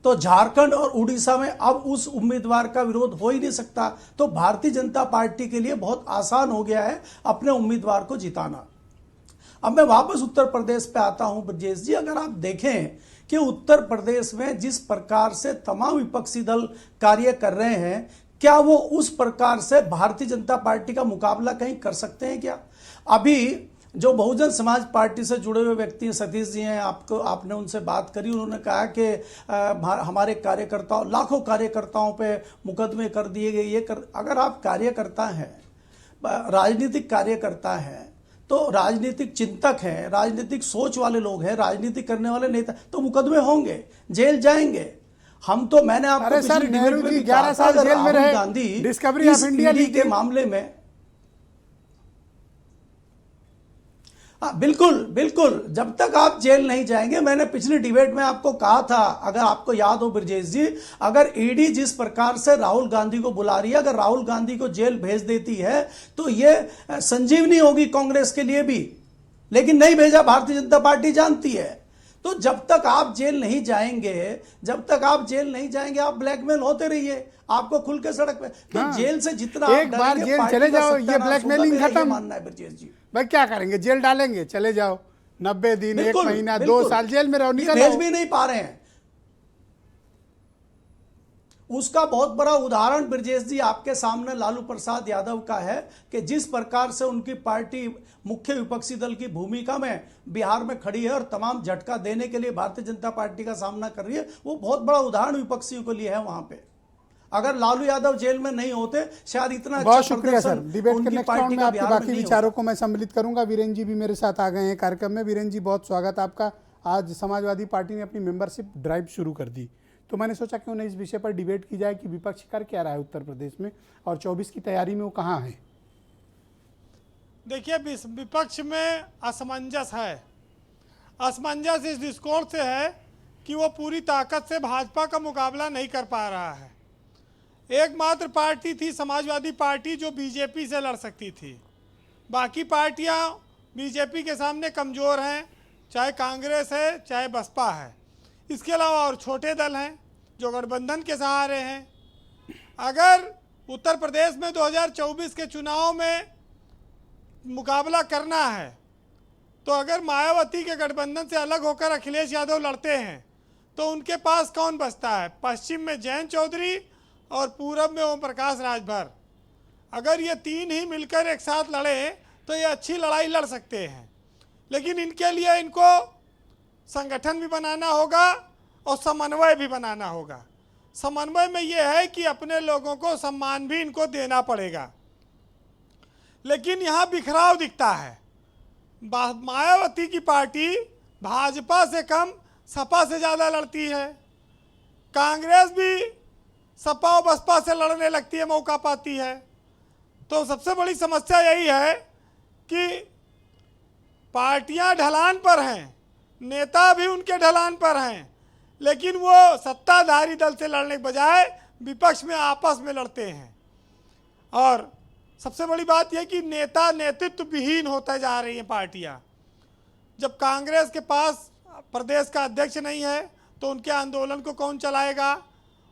तो झारखंड और उड़ीसा में अब उस उम्मीदवार का विरोध हो ही नहीं सकता, तो भारतीय जनता पार्टी के लिए बहुत आसान हो गया है अपने उम्मीदवार को जिताना। अब मैं वापस उत्तर प्रदेश पे आता हूं ब्रजेश जी। अगर आप देखें कि उत्तर प्रदेश में जिस प्रकार से तमाम विपक्षी दल कार्य कर रहे हैं, क्या वो उस प्रकार से भारतीय जनता पार्टी का मुकाबला कहीं कर सकते हैं क्या? अभी जो बहुजन समाज पार्टी से जुड़े हुए व्यक्ति सतीश जी हैं, आपने उनसे बात करी, उन्होंने कहा कि हमारे कार्यकर्ताओं, लाखों कार्यकर्ताओं पे मुकदमे कर दिए गए। अगर आप कार्यकर्ता हैं, राजनीतिक कार्यकर्ता हैं, तो राजनीतिक चिंतक हैं, राजनीतिक सोच वाले लोग हैं, राजनीति करने वाले नेता, तो मुकदमे होंगे, जेल जाएंगे। हम तो, मैंने आपको अरे सर, नेहरू जी 11 साल जेल में रहे, गांधी डिस्कवरी ऑफ इंडिया के मामले में, बिल्कुल बिल्कुल, जब तक आप जेल नहीं जाएंगे, मैंने पिछली डिबेट में आपको कहा था, अगर आपको याद हो ब्रजेश जी, अगर ईडी जिस प्रकार से राहुल गांधी को बुला रही है, अगर राहुल गांधी को जेल भेज देती है तो ये संजीवनी होगी कांग्रेस के लिए भी, लेकिन नहीं भेजा, भारतीय जनता पार्टी जानती है। तो जब तक आप जेल नहीं जाएंगे, आप ब्लैकमेल होते रहिए, आपको खुल के सड़क पे, तो जेल से जितना एक बार जेल चले जाओ, ये ब्लैकमेलिंग खत्म। मानना है ब्रजेश जी, भाई क्या करेंगे, जेल डालेंगे, चले जाओ, 90 दिन, 1 महीना, 2 साल जेल में रहो, निकलो। भेज भी नहीं पा रहे हैं। उसका बहुत बड़ा उदाहरण ब्रजेश जी आपके सामने लालू प्रसाद यादव का है कि जिस प्रकार से उनकी पार्टी मुख्य विपक्षी दल की भूमिका में बिहार में खड़ी है और तमाम झटका देने के लिए भारतीय जनता पार्टी का सामना कर रही है, वो बहुत बड़ा उदाहरण विपक्षियों के लिए है वहां पे। अगर लालू यादव जेल में नहीं होते, शायद इतना अच्छा बहुत शुक्रिया सर। डिबेट के नेक्स्ट राउंड में आपके बाकी विचारों को मैं सम्मिलित करूंगा। वीरेंद्र जी भी मेरे साथ आ गए हैं कार्यक्रम में। वीरेंद्र जी, बहुत स्वागत आपका। आज समाजवादी पार्टी ने अपनी मेंबरशिप ड्राइव शुरू कर दी, तो मैंने सोचा क्यों नहीं इस विषय पर डिबेट की जाए कि विपक्ष कर क्या रहा है उत्तर प्रदेश में, और 24 की तैयारी में वो कहाँ है। देखिए, विपक्ष में असमंजस है। असमंजस इस दृष्टिकोण से है कि वो पूरी ताकत से भाजपा का मुकाबला नहीं कर पा रहा है। एकमात्र पार्टी थी समाजवादी पार्टी जो बीजेपी से लड़ सकती थी। बाकी पार्टियां बीजेपी के सामने कमज़ोर हैं, चाहे कांग्रेस है चाहे बसपा है। इसके अलावा और छोटे दल हैं जो गठबंधन के सहारे हैं। अगर उत्तर प्रदेश में 2024 के चुनाव में मुकाबला करना है, तो अगर मायावती के गठबंधन से अलग होकर अखिलेश यादव लड़ते हैं, तो उनके पास कौन बचता है? पश्चिम में जयंत चौधरी और पूरब में ओम प्रकाश राजभर। अगर ये तीन ही मिलकर एक साथ लड़े तो ये अच्छी लड़ाई लड़ सकते हैं, लेकिन इनके लिए इनको संगठन भी बनाना होगा और समन्वय भी बनाना होगा। समन्वय में ये है कि अपने लोगों को सम्मान भी इनको देना पड़ेगा, लेकिन यहाँ बिखराव दिखता है। मायावती की पार्टी भाजपा से कम सपा से ज़्यादा लड़ती है। कांग्रेस भी सपा और बसपा से लड़ने लगती है, मौका पाती है। तो सबसे बड़ी समस्या यही है कि पार्टियां ढलान पर हैं, नेता भी उनके ढलान पर हैं, लेकिन वो सत्ताधारी दल से लड़ने के बजाय विपक्ष में आपस में लड़ते हैं। और सबसे बड़ी बात यह कि नेता नेतृत्व विहीन होते जा रही हैं पार्टियां। जब कांग्रेस के पास प्रदेश का अध्यक्ष नहीं है तो उनके आंदोलन को कौन चलाएगा,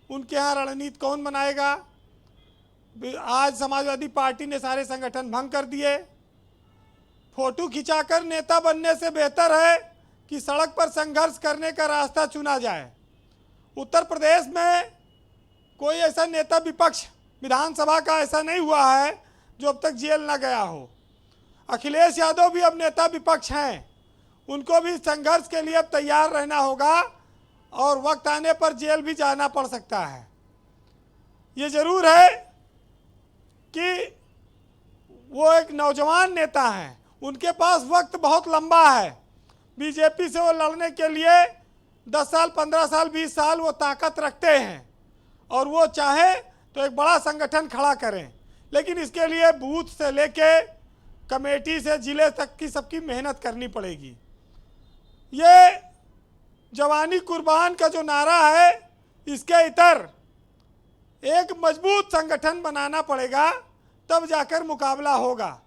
उनके यहाँ रणनीति कौन बनाएगा। आज समाजवादी पार्टी ने सारे संगठन भंग कर दिए। फोटो खिंचाकर नेता बनने से बेहतर है कि सड़क पर संघर्ष करने का रास्ता चुना जाए। उत्तर प्रदेश में कोई ऐसा नेता विपक्ष विधानसभा का ऐसा नहीं हुआ है जो अब तक जेल न गया हो। अखिलेश यादव भी अब नेता विपक्ष हैं, उनको भी संघर्ष के लिए अब तैयार रहना होगा और वक्त आने पर जेल भी जाना पड़ सकता है। ये जरूर है कि वो एक नौजवान नेता हैं, उनके पास वक्त बहुत लंबा है। बीजेपी से वो लड़ने के लिए 10 साल, 15 साल, 20 साल वो ताकत रखते हैं और वो चाहे तो एक बड़ा संगठन खड़ा करें, लेकिन इसके लिए बूथ से लेके कमेटी से जिले तक की सबकी मेहनत करनी पड़ेगी। ये जवानी कुर्बान का जो नारा है, इसके इतर एक मजबूत संगठन बनाना पड़ेगा, तब जाकर मुकाबला होगा।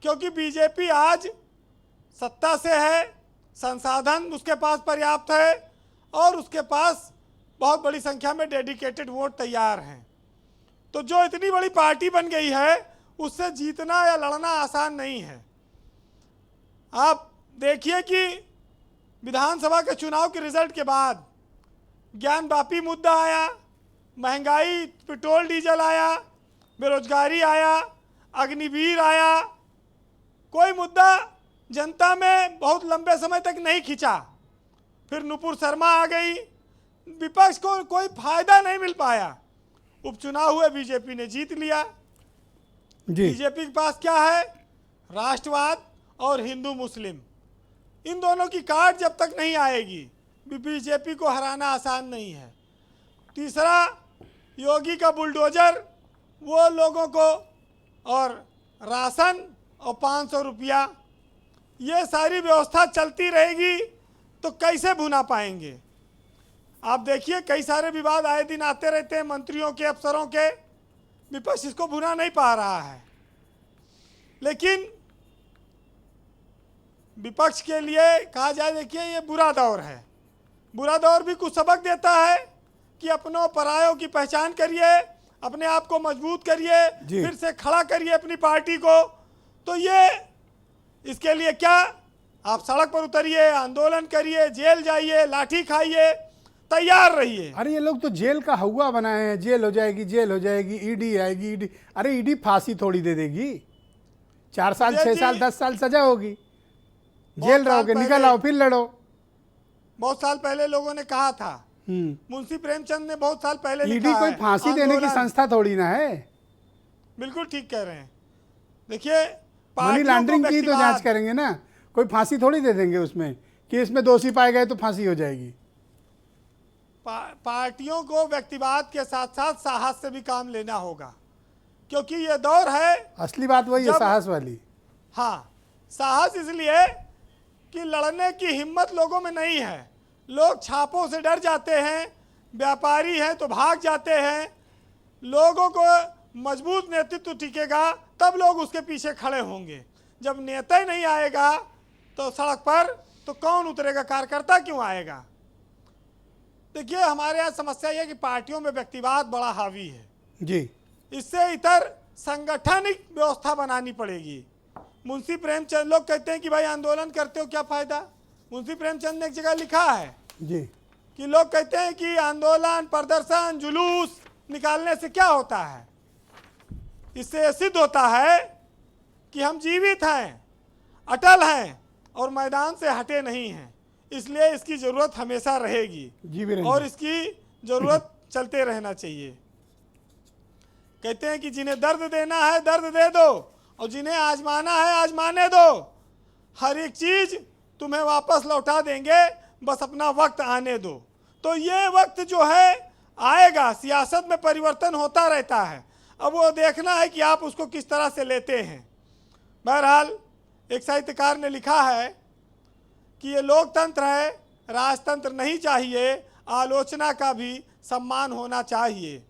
क्योंकि बीजेपी आज सत्ता से है, संसाधन उसके पास पर्याप्त है और उसके पास बहुत बड़ी संख्या में डेडिकेटेड वोट तैयार हैं। तो जो इतनी बड़ी पार्टी बन गई है, उससे जीतना या लड़ना आसान नहीं है। आप देखिए कि विधानसभा के चुनाव के रिजल्ट के बाद ज्ञानवापी मुद्दा आया, महंगाई, पेट्रोल डीजल आया, बेरोजगारी आया, अग्निवीर आया। कोई मुद्दा जनता में बहुत लंबे समय तक नहीं खिंचा। फिर नुपुर शर्मा आ गई, विपक्ष को कोई फायदा नहीं मिल पाया। उपचुनाव हुए, बीजेपी ने जीत लिया। बीजेपी के पास क्या है? राष्ट्रवाद और हिंदू मुस्लिम, इन दोनों की कार्ड जब तक नहीं आएगी बीजेपी को हराना आसान नहीं है। तीसरा, योगी का बुलडोजर, वो लोगों को, और राशन और 500 रुपया, ये सारी व्यवस्था चलती रहेगी तो कैसे भुना पाएंगे। आप देखिए कई सारे विवाद आए दिन आते रहते हैं, मंत्रियों के, अफसरों के। विपक्ष इसको भुना नहीं पा रहा है। लेकिन विपक्ष के लिए कहा जाए, देखिए ये बुरा दौर है। बुरा दौर भी कुछ सबक देता है कि अपनों परायों की पहचान करिए, अपने आप को मजबूत करिए, फिर से खड़ा करिए अपनी पार्टी को। तो ये इसके लिए क्या, आप सड़क पर उतरिए, आंदोलन करिए, जेल जाइए, लाठी खाइए, तैयार रहिए। अरे ये लोग तो जेल का हवा बनाए हैं, जेल हो जाएगी, जेल हो जाएगी, ईडी आएगी, ईडी। अरे ईडी फांसी थोड़ी दे देगी, 4 साल, 6 साल, 10 साल सजा होगी, जेल रहोगे, निकल आओ, फिर लड़ो। बहुत साल पहले लोगों ने कहा था, मुंशी प्रेमचंद ने बहुत साल पहले लिखा ईडी कोई है, फांसी देने की संस्था थोड़ी ना है। बिल्कुल ठीक कह रहे हैं। देखिए मनी लॉन्ड्रिंग की तो जांच करेंगे ना, कोई फांसी थोड़ी दे देंगे उसमें कि इसमें दोषी पाए गए तो फांसी हो जाएगी। पार्टियों को व्यक्तिवाद के साथ साथ साहस से भी काम लेना होगा, क्योंकि ये दौर है। असली बात वही है, साहस वाली। हाँ, साहस इसलिए कि लड़ने की हिम्मत लोगों में नहीं है। लोग छापों से डर जाते हैं, व्यापारी हैं तो भाग जाते हैं। लोगों को मजबूत नेतृत्व टिकेगा तब लोग उसके पीछे खड़े होंगे। जब नेता ही नहीं आएगा तो सड़क पर तो कौन उतरेगा, कार्यकर्ता क्यों आएगा। देखिए हमारे यहाँ समस्या यह कि पार्टियों में व्यक्तिवाद बड़ा हावी है जी। इससे इतर संगठनिक व्यवस्था बनानी पड़ेगी। मुंशी प्रेमचंद, लोग कहते हैं कि भाई आंदोलन करते हो क्या फायदा। मुंशी प्रेमचंद ने एक जगह लिखा है जी कि लोग कहते हैं कि आंदोलन, प्रदर्शन, जुलूस निकालने से क्या होता है। इससे सिद्ध होता है कि हम जीवित हैं, अटल हैं और मैदान से हटे नहीं हैं। इसलिए इसकी जरूरत हमेशा रहेगी और इसकी जरूरत चलते रहना चाहिए। कहते हैं कि जिन्हें दर्द देना है दर्द दे दो और जिन्हें आजमाना है आजमाने दो। हर एक चीज तुम्हें वापस लौटा देंगे, बस अपना वक्त आने दो। तो ये वक्त जो है आएगा, सियासत में परिवर्तन होता रहता है। अब वो देखना है कि आप उसको किस तरह से लेते हैं। बहरहाल एक साहित्यकार ने लिखा है कि ये लोकतंत्र है, राजतंत्र नहीं चाहिए, आलोचना का भी सम्मान होना चाहिए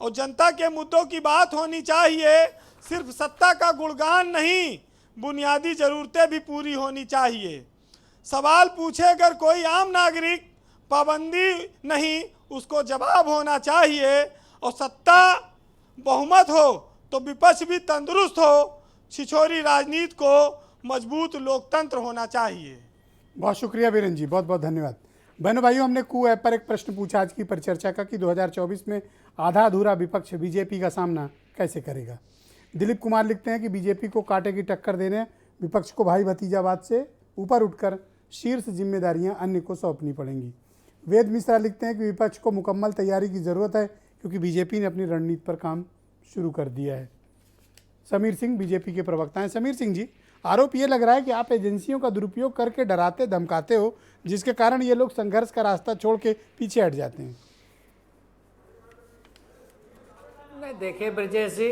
और जनता के मुद्दों की बात होनी चाहिए। सिर्फ सत्ता का गुणगान नहीं, बुनियादी ज़रूरतें भी पूरी होनी चाहिए। सवाल पूछे अगर कोई आम नागरिक, पाबंदी नहीं, उसको जवाब होना चाहिए। और सत्ता बहुमत हो तो विपक्ष भी तंदुरुस्त हो। छिछोरी राजनीति को मजबूत लोकतंत्र होना चाहिए। बहुत शुक्रिया बीरेन जी, बहुत बहुत धन्यवाद। बहनों भाइयों, हमने कू ऐप पर एक प्रश्न पूछा आज की परिचर्चा का कि 2024 में आधा अधूरा विपक्ष बीजेपी का सामना कैसे करेगा। दिलीप कुमार लिखते हैं कि बीजेपी को कांटे की टक्कर देने, विपक्ष को भाई भतीजावाद से ऊपर उठकर शीर्ष जिम्मेदारियां अन्य को सौंपनी पड़ेंगी। वेद मिश्रा लिखते हैं कि विपक्ष को मुकम्मल तैयारी की ज़रूरत है क्योंकि बीजेपी ने अपनी रणनीति पर काम शुरू कर दिया है। समीर सिंह बीजेपी के प्रवक्ता हैं। समीर सिंह जी, आरोप ये लग रहा है कि आप एजेंसियों का दुरुपयोग करके डराते धमकाते हो, जिसके कारण ये लोग संघर्ष का रास्ता छोड़ के पीछे हट जाते हैं। नहीं, देखिए ब्रजेश जी,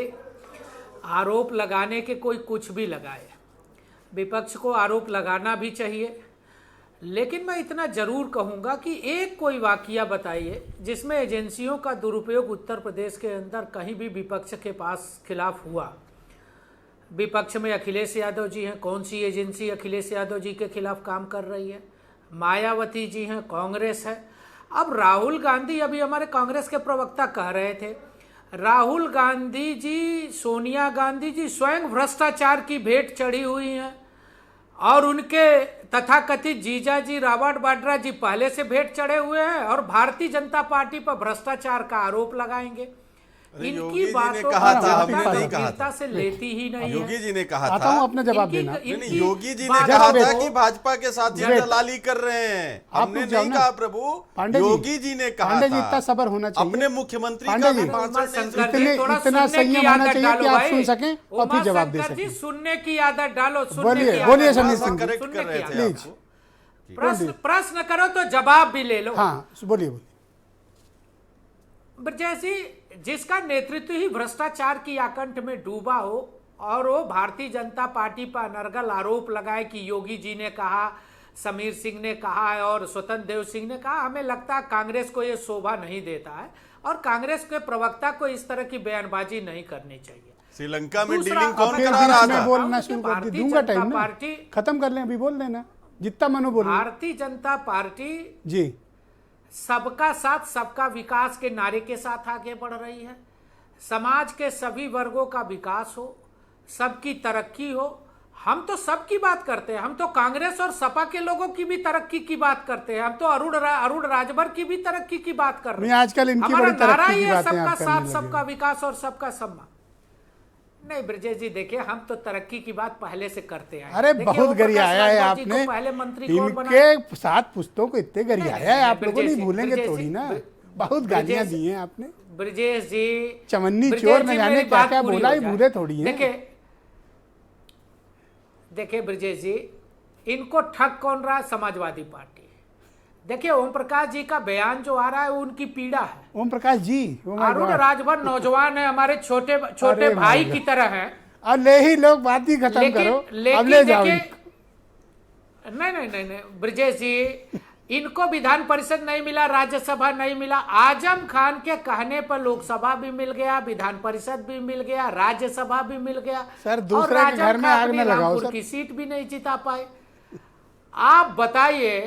आरोप लगाने के कोई कुछ भी लगाए, विपक्ष को आरोप लगाना भी चाहिए, लेकिन मैं इतना जरूर कहूँगा कि एक कोई वाकया बताइए जिसमें एजेंसियों का दुरुपयोग उत्तर प्रदेश के अंदर कहीं भी विपक्ष के पास खिलाफ हुआ। विपक्ष में अखिलेश यादव जी हैं, कौन सी एजेंसी अखिलेश यादव जी के खिलाफ काम कर रही है? मायावती जी हैं, कांग्रेस है। अब राहुल गांधी, अभी हमारे कांग्रेस के प्रवक्ता कह रहे थे, राहुल गांधी जी, सोनिया गांधी जी स्वयं भ्रष्टाचार की भेंट चढ़ी हुई हैं और उनके तथाकथित जीजा जी रॉबर्ट वाड्रा जी पहले से भेंट चढ़े हुए हैं और भारतीय जनता पार्टी पर भ्रष्टाचार का आरोप लगाएंगे। इनकी बातों गंभीरता से लेती ही नहीं है। योगी जी ने कहा आता था, हूं अपना जवाब देना। नहीं, योगी जी ने कहा था कि भाजपा के साथ ये दलाली कर रहे हैं। हमने नहीं कहा प्रभु, योगी जी ने कहा पांडे जी, था। इतना सब्र होना चाहिए अपने मुख्यमंत्री पांडे का जी, भी भाषण इतने इतना संयम होना चाहिए कि आप सुन सकें और फिर जवाब दे सकें। सुनने की आदत डालो। बोलिए समीर सिंह करेक्ट कर रहे थे प्लीज। प्रश्न करो तो जवाब भी ले लो। हाँ बोलिए। ब्रजेश जी, जिसका नेतृत्व ही भ्रष्टाचार की आकंठ में डूबा हो और वो भारतीय जनता पार्टी पर अनर्गल आरोप लगाए कि योगी जी ने कहा, समीर सिंह ने कहा और स्वतंत्र देव सिंह ने कहा, हमें लगता है कांग्रेस को ये शोभा नहीं देता है और कांग्रेस के प्रवक्ता को इस तरह की बयानबाजी नहीं करनी चाहिए। श्रीलंका में दूसरा, डीलिंग कौन फिर करा रहा मैं था? बोलना शुरू कर भारतीय दूंगा जनता टाइम ना, पार्टी, खत्म कर लें, अभी बोल लेना जितना मनो बोलो। भारतीय जनता पार्टी जी सबका साथ सबका विकास के नारे के साथ आगे बढ़ रही है। समाज के सभी वर्गों का विकास हो, सबकी तरक्की हो। हम तो सबकी बात करते हैं, हम तो कांग्रेस और सपा के लोगों की भी तरक्की की बात करते हैं, हम तो अरुण राजभर की भी तरक्की की बात कर रहे हैं। आजकल इनकी हमारा बड़ी नारा तरक्की ही की है, बातें सबका आप साथ करने सबका लगे। विकास और सबका सम्मान। नहीं ब्रजेश जी, देखिए हम तो तरक्की की बात पहले से करते हैं। अरे बहुत गरियाया है आपने, पहले मंत्री कौन बना? इनके साथ पुस्तकों को इतने गरियाया है, आप लोगों नहीं भूलेंगे थोड़ी ना। बहुत गालियां दी हैं आपने ब्रजेश जी। चमन्नी चोर न जाने क्या क्या बोला ही भूले थोड़ी है। देखिए ब्रजेश जी, इनको ठग कौन रहा है? समाजवादी पार्टी। देखिए ओम प्रकाश जी का बयान जो आ रहा है वो उनकी पीड़ा है। ओम प्रकाश जी, अरुण राजभर नौजवान है, हमारे छोटे छोटे भाई की तरह है। अब ले ही लोग बात ही खत्म करो, अब ले जाओ। नहीं ब्रजेश जी, इनको विधान परिषद नहीं मिला, राज्यसभा नहीं मिला। आजम खान के कहने पर लोकसभा भी मिल गया, विधान परिषद भी मिल गया, राज्यसभा भी मिल गया। सर दूसरे के घर में आग न लगाओ सर। की सीट भी नहीं जिता पाए। आप बताइए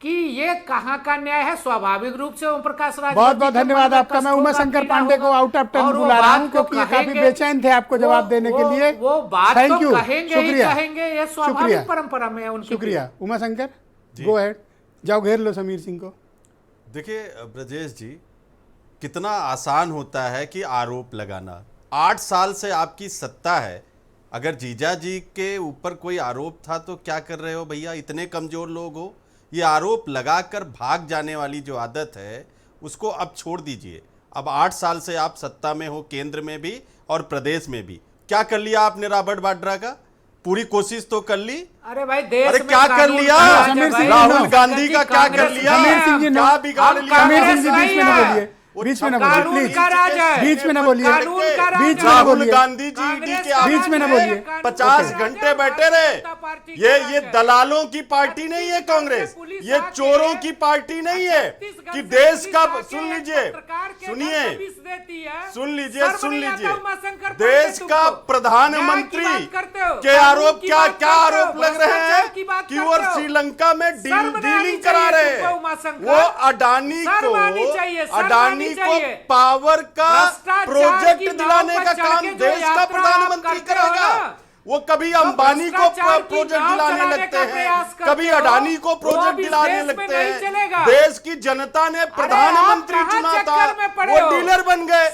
कि ये कहाँ का न्याय है? स्वाभाविक रूप से ओम प्रकाश राजभर। बहुत बहुत धन्यवाद आपका। मैं उमा शंकर पांडे को आउट ऑफ टर्न बुला रहा हूँ क्योंकि ये काफी बेचैन थे आपको जवाब देने के लिए। वो बात थैंक तो यू, कहेंगे ही शुक्रिया, कहेंगे, ये स्वाभाविक परंपरा में है उनकी। शुक्रिया उमा शंकर, गो अहेड, जाओ घेर लो समीर सिंह को। देखिए ब्रजेश जी, कितना आसान होता है कि आरोप लगाना। 8 साल से आपकी सत्ता है, अगर जीजा जी के ऊपर कोई आरोप था तो क्या कर रहे हो भैया? इतने कमजोर लोग हो? ये आरोप लगाकर भाग जाने वाली जो आदत है उसको अब छोड़ दीजिए। अब 8 साल से आप सत्ता में हो, केंद्र में भी और प्रदेश में भी। क्या कर लिया आपने रॉबर्ट वाड्रा का? पूरी कोशिश तो कर ली। अरे भाई देश अरे में क्या कर लिया? समीर सिंह, राहुल गांधी का क्या कर लिया? समीर सिंह जी, क्या बिगाड़ लिया? समीर सिंह जी बीच में नहीं बोलिए, बीच में ना बोलिए कानून प्लीज, का राज है, बीच में ना बोलिए, कानून का राज बीच है। में ना राहुल बोलिए, गांधी जी ईडी के आप बीच में ना बोलिए। 50 घंटे बैठे रहे। ये दलालों की पार्टी नहीं है कांग्रेस, ये चोरों की पार्टी नहीं है कि देश का, सुन लीजिए, सुन लीजिए, देश का प्रधानमंत्री के आरोप क्या आरोप लग रहे हैं कि वो श्रीलंका में डीलिंग करा रहे हैं। वो अडानी को पावर का प्रोजेक्ट दिलाने का काम देश का प्रधानमंत्री करेगा। वो कभी अंबानी को प्रोजेक्ट दिलाने लगते हैं, कभी अडानी को प्रोजेक्ट दिलाने लगते हैं। देश की जनता ने प्रधानमंत्री चुना था, वो डीलर बन गए।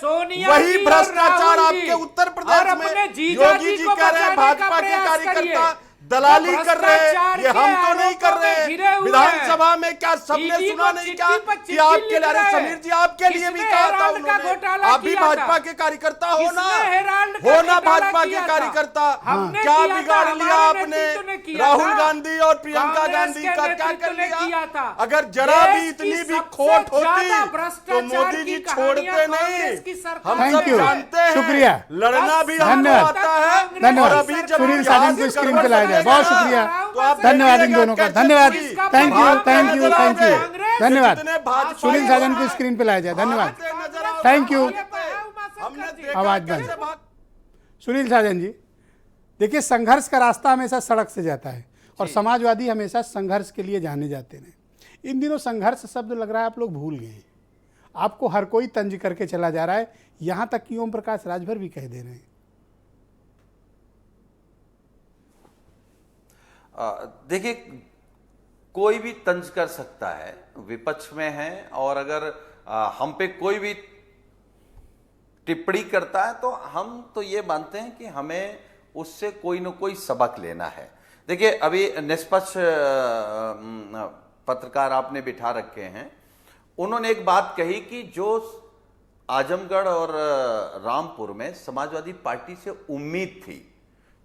वही भ्रष्टाचार आपके उत्तर प्रदेश में योगी जी कह रहे हैं भाजपा के कार्यकर्ता दलाली कर रहे हैं। ये हम तो नहीं कर रहे हैं। विधानसभा में क्या सबने सुना नहीं क्या कि आपके लिए, अरे समीर जी आपके लिए भी कहा था उन्होंने, आप भी भाजपा के कार्यकर्ता हो ना भाजपा के कार्यकर्ता। क्या बिगाड़ लिया आपने राहुल गांधी और प्रियंका गांधी का, क्या कर लिया? अगर जरा भी इतनी भी खोट होती तो मोदी जी छोड़ते नहीं। हम सब जानते हैं, शुक्रिया, लड़ना भी हमको आता है। धन्यवाद। और अभी जब सुनील साजन को स्क्रीन पे लाया जाए, बहुत शुक्रिया, तो आप धन्यवाद इन दोनों का, धन्यवाद, थैंक यू, धन्यवाद। सुनील साजन को स्क्रीन पे लाया जाए, धन्यवाद, थैंक यू। आवाज बंद। सुनील साजन जी, देखिए, संघर्ष का रास्ता हमेशा सड़क से जाता है और समाजवादी हमेशा संघर्ष के लिए जाने जाते हैं। इन दिनों संघर्ष शब्द लग रहा है आप लोग भूल गए हैं। आपको हर कोई तंज करके चला जा रहा है, यहां तक कि ओम प्रकाश राजभर भी कह दे रहे हैं। देखिए, कोई भी तंज कर सकता है, विपक्ष में है, और अगर हम पे कोई भी टिप्पणी करता है तो हम तो ये मानते हैं कि हमें उससे कोई न कोई सबक लेना है। देखिए, अभी निष्पक्ष पत्रकार आपने बिठा रखे हैं, उन्होंने एक बात कही कि जो आजमगढ़ और रामपुर में समाजवादी पार्टी से उम्मीद थी,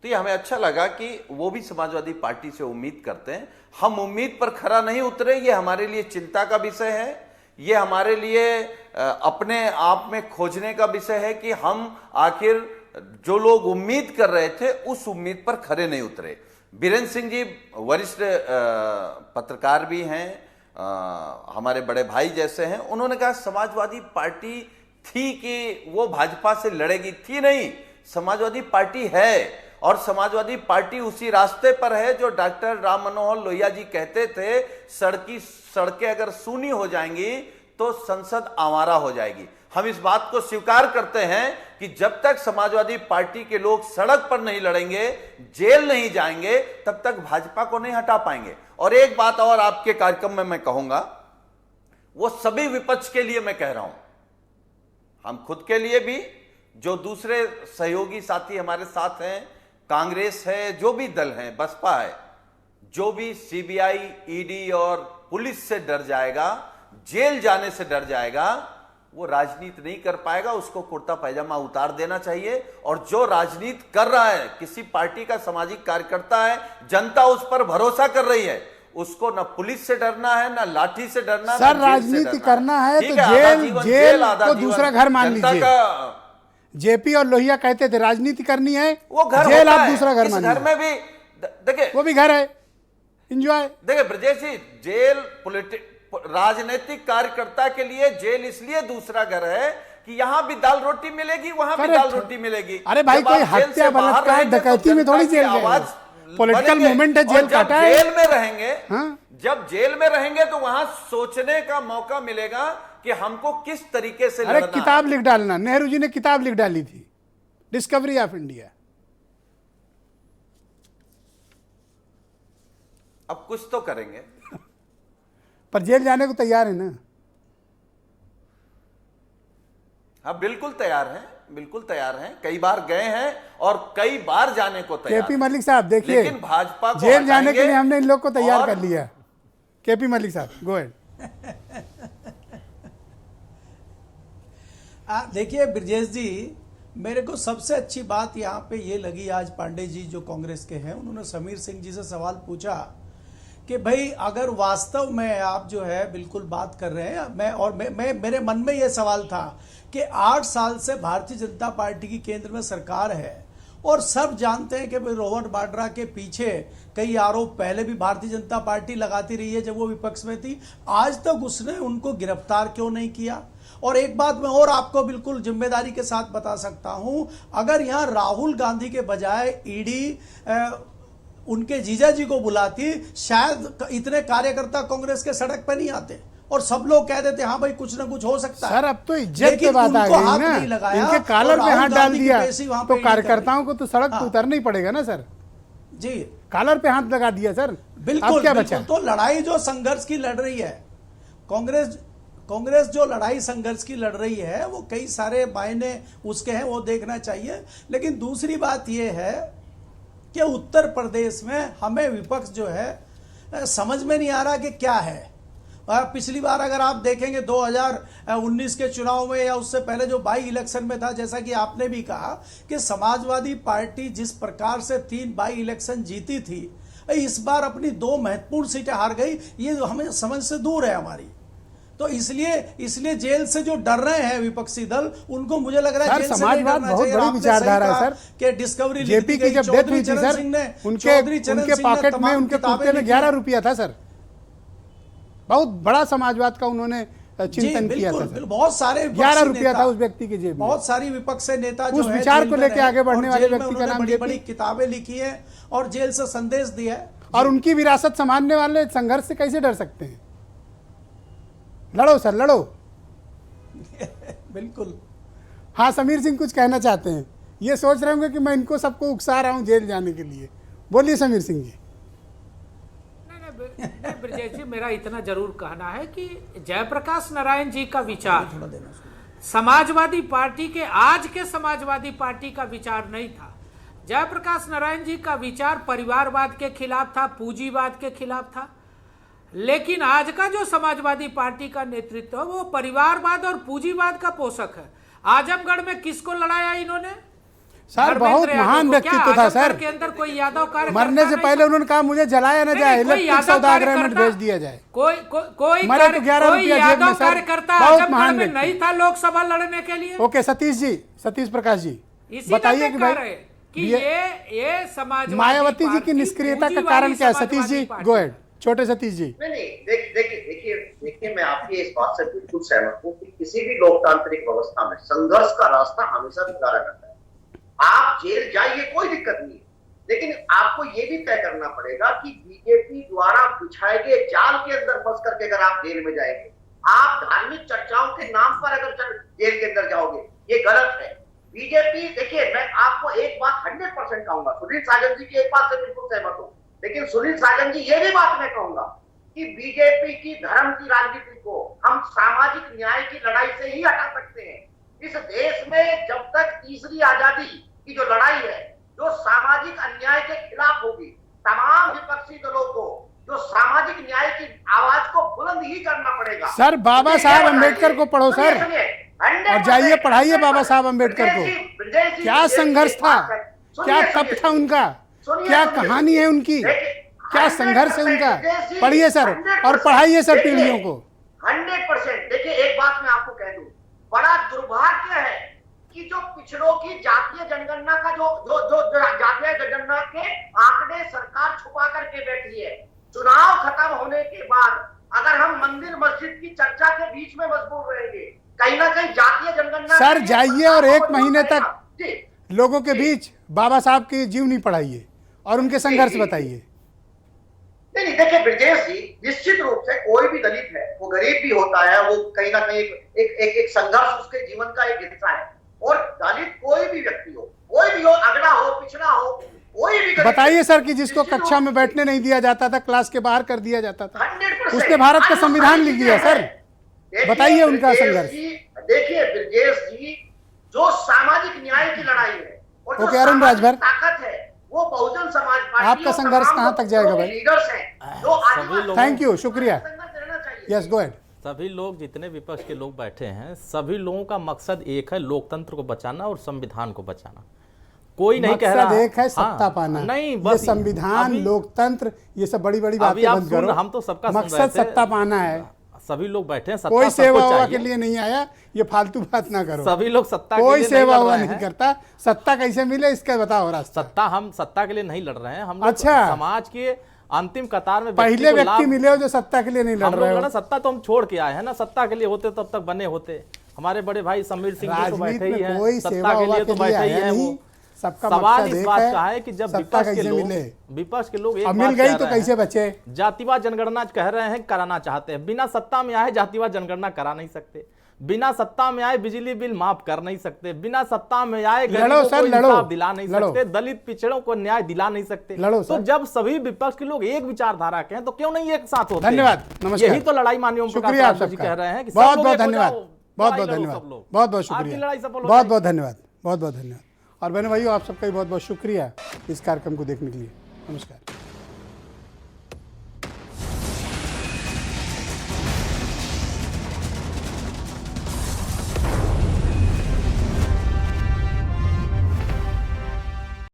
तो ये हमें अच्छा लगा कि वो भी समाजवादी पार्टी से उम्मीद करते हैं। हम उम्मीद पर खरा नहीं उतरे, ये हमारे लिए चिंता का विषय है। ये हमारे लिए अपने आप में खोजने का विषय है कि हम आखिर जो लोग उम्मीद कर रहे थे उस उम्मीद पर खरे नहीं उतरे। बीरेंद्र सिंह जी वरिष्ठ पत्रकार भी हैं, हमारे बड़े भाई जैसे हैं। उन्होंने कहा समाजवादी पार्टी थी कि वो भाजपा से लड़ेगी, थी नहीं, समाजवादी पार्टी है और समाजवादी पार्टी उसी रास्ते पर है जो डॉक्टर राम मनोहर लोहिया जी कहते थे, सड़कें अगर सूनी हो जाएंगी तो संसद आवारा हो जाएगी। हम इस बात को स्वीकार करते हैं कि जब तक समाजवादी पार्टी के लोग सड़क पर नहीं लड़ेंगे, जेल नहीं जाएंगे, तब तक भाजपा को नहीं हटा पाएंगे। और एक बात और आपके कार्यक्रम में मैं कहूंगा, वो सभी विपक्ष के लिए मैं कह रहा हूं, हम खुद के लिए भी, जो दूसरे सहयोगी साथी हमारे साथ हैं, कांग्रेस है, जो भी दल है, बसपा है, जो भी सीबीआई, ईडी और पुलिस से डर जाएगा, जेल जाने से डर जाएगा, वो राजनीति नहीं कर पाएगा। उसको कुर्ता पैजामा उतार देना चाहिए। और जो राजनीति कर रहा है, किसी पार्टी का सामाजिक कार्यकर्ता है, जनता उस पर भरोसा कर रही है, उसको न पुलिस से डरना है, न लाठी से डरना है। सर, राजनीति करना है तो जेल को दूसरा घर मान लीजिए। जेपी और लोहिया कहते थे राजनीति करनी है, वो घर जेल आप दूसरा घर मान लीजिए। घर में भी देखिए, वो भी घर है, एंजॉय। देखिए ब्रजेश जी, जेल राजनीतिक कार्यकर्ता के लिए जेल इसलिए दूसरा घर है कि यहां भी दाल रोटी मिलेगी, वहां भी दाल रोटी मिलेगी। अरे भाई, कोई हत्या, बलात्कार, डकैती में थोड़ी जेल जाएगा। पॉलिटिकल मूवमेंट है, जेल काटा है। जेल में रहेंगे, जब जेल में रहेंगे तो वहां सोचने का मौका मिलेगा कि हमको किस तरीके से लड़ना है। किताब लिख डालना, नेहरू जी ने किताब लिख डाली थी, डिस्कवरी ऑफ इंडिया। अब कुछ तो करेंगे, पर जेल जाने को तैयार है ना? हाँ, बिल्कुल तैयार हैं, बिल्कुल तैयार हैं, कई बार गए हैं और कई बार जाने को तैयार। केपी मलिक साहब देखिए, लेकिन भाजपा को जेल जाने के लिए हमने इन लोग को तैयार कर लिया। केपी मलिक साहब, गो अहेड। देखिए ब्रजेश जी, मेरे को सबसे अच्छी बात यहाँ पे ये लगी आज, पांडे जी जो कांग्रेस के हैं, उन्होंने समीर सिंह जी से सवाल पूछा कि भाई अगर वास्तव में आप जो है बिल्कुल बात कर रहे हैं, मैं मेरे मन में ये सवाल था कि 8 साल से भारतीय जनता पार्टी की केंद्र में सरकार है और सब जानते हैं कि भाई रॉबर्ट वाड्रा के पीछे कई आरोप पहले भी भारतीय जनता पार्टी लगाती रही है जब वो विपक्ष में थी। आज तक उसने उनको गिरफ्तार क्यों नहीं किया? और एक बात मैं और आपको बिल्कुल जिम्मेदारी के साथ बता सकता हूं, अगर यहां राहुल गांधी के बजाय ईडी उनके जीजा जी को बुलाती, शायद इतने कार्यकर्ता कांग्रेस के सड़क पे नहीं आते और सब लोग कह देते हाँ भाई कुछ ना कुछ हो सकता है। सर अब तो इज्जत की बात आ गई ना, इनके कॉलर पे हाथ डाल दिया तो कार्यकर्ताओं को तो सड़क पे उतरना ही पड़ेगा ना सर जी। कॉलर पे हाथ लगा दिया सर, बिल्कुल क्या बिल्कुल। बचा? तो लड़ाई जो संघर्ष की लड़ रही है कांग्रेस जो लड़ाई संघर्ष की लड़ रही है वो कई सारे मायने उसके हैं, वो देखना चाहिए। लेकिन दूसरी बात ये है कि उत्तर प्रदेश में हमें विपक्ष जो है समझ में नहीं आ रहा कि क्या है। पिछली बार अगर आप देखेंगे 2019 के चुनाव में या उससे पहले जो बाई इलेक्शन में था, जैसा कि आपने भी कहा कि समाजवादी पार्टी जिस प्रकार से 3 बाई इलेक्शन जीती थी, इस बार अपनी 2 महत्वपूर्ण सीटें हार गई। ये हमें समझ से दूर है हमारी। तो इसलिए जेल से जो डर रहे हैं विपक्षी दल, उनको मुझे लग रहा है जेल से समाजवाद बहुत बड़ी विचारधारा है सर। कि डिस्कवरी जेपी की जब डेथ हुई थी सर, उनके पॉकेट में उनके कुत्ते में 11 रुपया था सर। बहुत बड़ा समाजवाद का उन्होंने चिंतन किया था सर। बहुत सारे 11 रुपया था उस व्यक्ति की जेब में। बहुत सारी विपक्ष से नेता उस विचार को लेकर आगे बढ़ने वाले व्यक्ति का नाम बड़ी बड़ी किताबें लिखी है और जेल से संदेश दिया है। और उनकी विरासत संभालने वाले संघर्ष से कैसे डर सकते हैं? लड़ो सर, लड़ो। बिल्कुल। हाँ, समीर सिंह कुछ कहना चाहते हैं। ये सोच रहे होंगे कि मैं इनको सबको उकसा रहा हूं जेल जाने के लिए। बोलिए समीर सिंह जी। नहीं ब्रजेश जी, मेरा इतना जरूर कहना है कि जयप्रकाश नारायण जी का विचार समाजवादी पार्टी के, आज के समाजवादी पार्टी का विचार नहीं था। जयप्रकाश नारायण जी का विचार परिवारवाद के खिलाफ था, पूंजीवाद के खिलाफ था। लेकिन आज का जो समाजवादी पार्टी का नेतृत्व वो परिवारवाद और पूंजीवाद का पोषक है। आजमगढ़ में किसको लड़ाया इन्होंने? सर बहुत महान व्यक्तित्व था सर। के अंदर कोई यादव कार्यकर्ता मरने से पहले उन्होंने कहा मुझे जलाया न जाए, इलेक्ट्रिक सौदागर में भेज दिया जाए। कोई मरे तो 11 रुपया जेब में सर। बहुत महान व्यक्ति नहीं था लोकसभा लड़ने के लिए। ओके सतीश जी, सतीश प्रकाश जी, बताइए कि भाई कि ये समाजवादी मायावती जी की निष्क्रियता का कारण क्या है? सतीश जी गो अहेड, छोटे सतीश जी। नहीं देखिए मैं आपकी इस बात से बिल्कुल सहमत हूँ कि किसी भी लोकतांत्रिक व्यवस्था में संघर्ष का रास्ता हमेशा निकाला जाता है। आप जेल जाइए, कोई दिक्कत नहीं है, लेकिन आपको ये भी तय करना पड़ेगा कि बीजेपी द्वारा बिछाए गए जाल के अंदर फंस करके अगर आप जेल में जाएंगे, आप धार्मिक चर्चाओं के नाम पर अगर जेल के अंदर जाओगे, ये गलत है। बीजेपी, देखिए मैं आपको एक बात 100% कहूंगा, सुनील साजन जी की एक बात से बिल्कुल सहमत हूं, लेकिन सुनील साजन जी ये भी बात मैं कहूंगा कि बीजेपी की धर्म की राजनीति को हम सामाजिक न्याय की लड़ाई से ही हटा सकते हैं। इस देश में जब तक तीसरी आजादी की जो लड़ाई है, जो सामाजिक अन्याय के खिलाफ होगी, तमाम विपक्षी दलों को जो सामाजिक न्याय की आवाज को बुलंद ही करना पड़ेगा। सर बाबा साहब अम्बेडकर को पढ़ो सर, और जाइए पढ़ाइए बाबा साहब अम्बेडकर को। क्या संघर्ष था, क्या तप था उनका, क्या कहानी है उनकी, क्या संघर्ष है उनका, पढ़िए सर और पढ़ाइए सर पीढ़ियों को। 100%। देखिए एक बात मैं आपको कह दूं, बड़ा दुर्भाग्य है कि जो पिछड़ों की जातीय जनगणना का जो जातीय जनगणना के आंकड़े सरकार छुपा करके बैठी है। चुनाव खत्म होने के बाद अगर हम मंदिर मस्जिद की चर्चा के बीच में मजबूर रहेंगे, कहीं ना कहीं जातीय जनगणना सर जाइए और 1 महीने तक लोगों के बीच बाबा साहब की जीवनी पढ़ाइए और उनके संघर्ष बताइए। नहीं देखिए ब्रजेश जी, निश्चित रूप से कोई भी दलित है, वो गरीब भी होता है, वो कहीं ना कहीं एक संघर्ष उसके जीवन का एक हिस्सा है। और दलित कोई भी व्यक्ति हो, कोई भी हो, अगड़ा हो, पिछड़ा हो, कोई भी बताइए सर कि जिसको कक्षा में बैठने नहीं दिया जाता था, क्लास के बाहर कर दिया जाता था, उसने भारत का संविधान लिख दिया। सर बताइए उनका संघर्ष। देखिए ब्रजेश जी, जो सामाजिक न्याय की लड़ाई है और जो अरुण राजभर ताकत है, वो बहुजन समाज पार्टी, आपका संघर्ष कहां तक जाएगा भाई? लीडर्स हैं। थैंक यू, शुक्रिया। Yes go ahead. सभी लोग, जितने विपक्ष के लोग बैठे हैं, सभी लोगों का मकसद एक है, लोकतंत्र को बचाना और संविधान को बचाना। कोई नहीं कह रहा मकसद एक है हाँ, सत्ता पाना। नहीं ये बस संविधान, अभी- लोकतंत्र, ये सब बड़ी बड़ी अभी बातें आप बंद सुन करो। हम तो सबका सुन रहे मकसद थे। सत्ता पाना है। सभी लोग बैठे हैं, सत्ता कोई सबको सेवा हुआ चाहिए। के लिए नहीं आया, ये फालतू बात ना करो। सभी लोग सत्ता के कोई लिए सेवा नहीं लड़ हुआ रहे नहीं हैं। करता। सत्ता कैसे मिले इसका बताओ रास्ता। हम सत्ता के लिए नहीं लड़ रहे हैं, हम लोग अच्छा। समाज के अंतिम कतार में पहले को व्यक्ति लाभ- मिले हो जो सत्ता के लिए नहीं लड़ हम रहे लोग हो। लड़ा, सत्ता तो हम छोड़ के आए हैं ना, सत्ता के लिए होते तब तक बने होते। हमारे बड़े भाई समीर सिंह जी तो राजनीति बैठे ही में कोई हैं, सेवा सत्ता के हुआ लिए तो के लिए बैठे ही आया हैं नहीं। वो। सबका सवाल मकसद इस एक बात है, का है कि जब सत्ता विपक्ष के कैसे लोग मिले। एक अब मिल बात गई कह तो रहे कैसे हैं, बचे। जातिवाद जनगणना कह रहे हैं, कराना चाहते हैं। बिना सत्ता में आए जातिवाद जनगणना करा नहीं सकते, बिना सत्ता में आए बिजली बिल माफ कर नहीं सकते, बिना सत्ता में आए गरीबों सर, को लड़ो। इंसाफ दिला नहीं लड़ो। सकते, दलित पिछड़ों को न्याय दिला नहीं सकते। लड़ो तो सर। जब सभी विपक्ष के लोग एक विचारधारा के हैं तो क्यों नहीं एक साथ होते हैं? धन्यवाद, नमस्कार। यही तो लड़ाई माननीय ओम प्रकाश शुक्रिया आप राजू जी सबका। कह रहे हैं कि सब बहुत लोग बहुत एक हो धन्यवाद, जाओ, बहुत लड़ाई बहुत लड़ो धन्यवाद, सब लोग। बहुत बहुत आपकी शुक्रिया, लड़ाई सफल हो बहुत जाएगी। बहुत धन्यवाद, बहुत बहुत धन्यवाद। और बहनों भाइयों, आप सबका भी बहुत बहुत शुक्रिया इस कार्यक्रम को देखने के लिए। नमस्कार।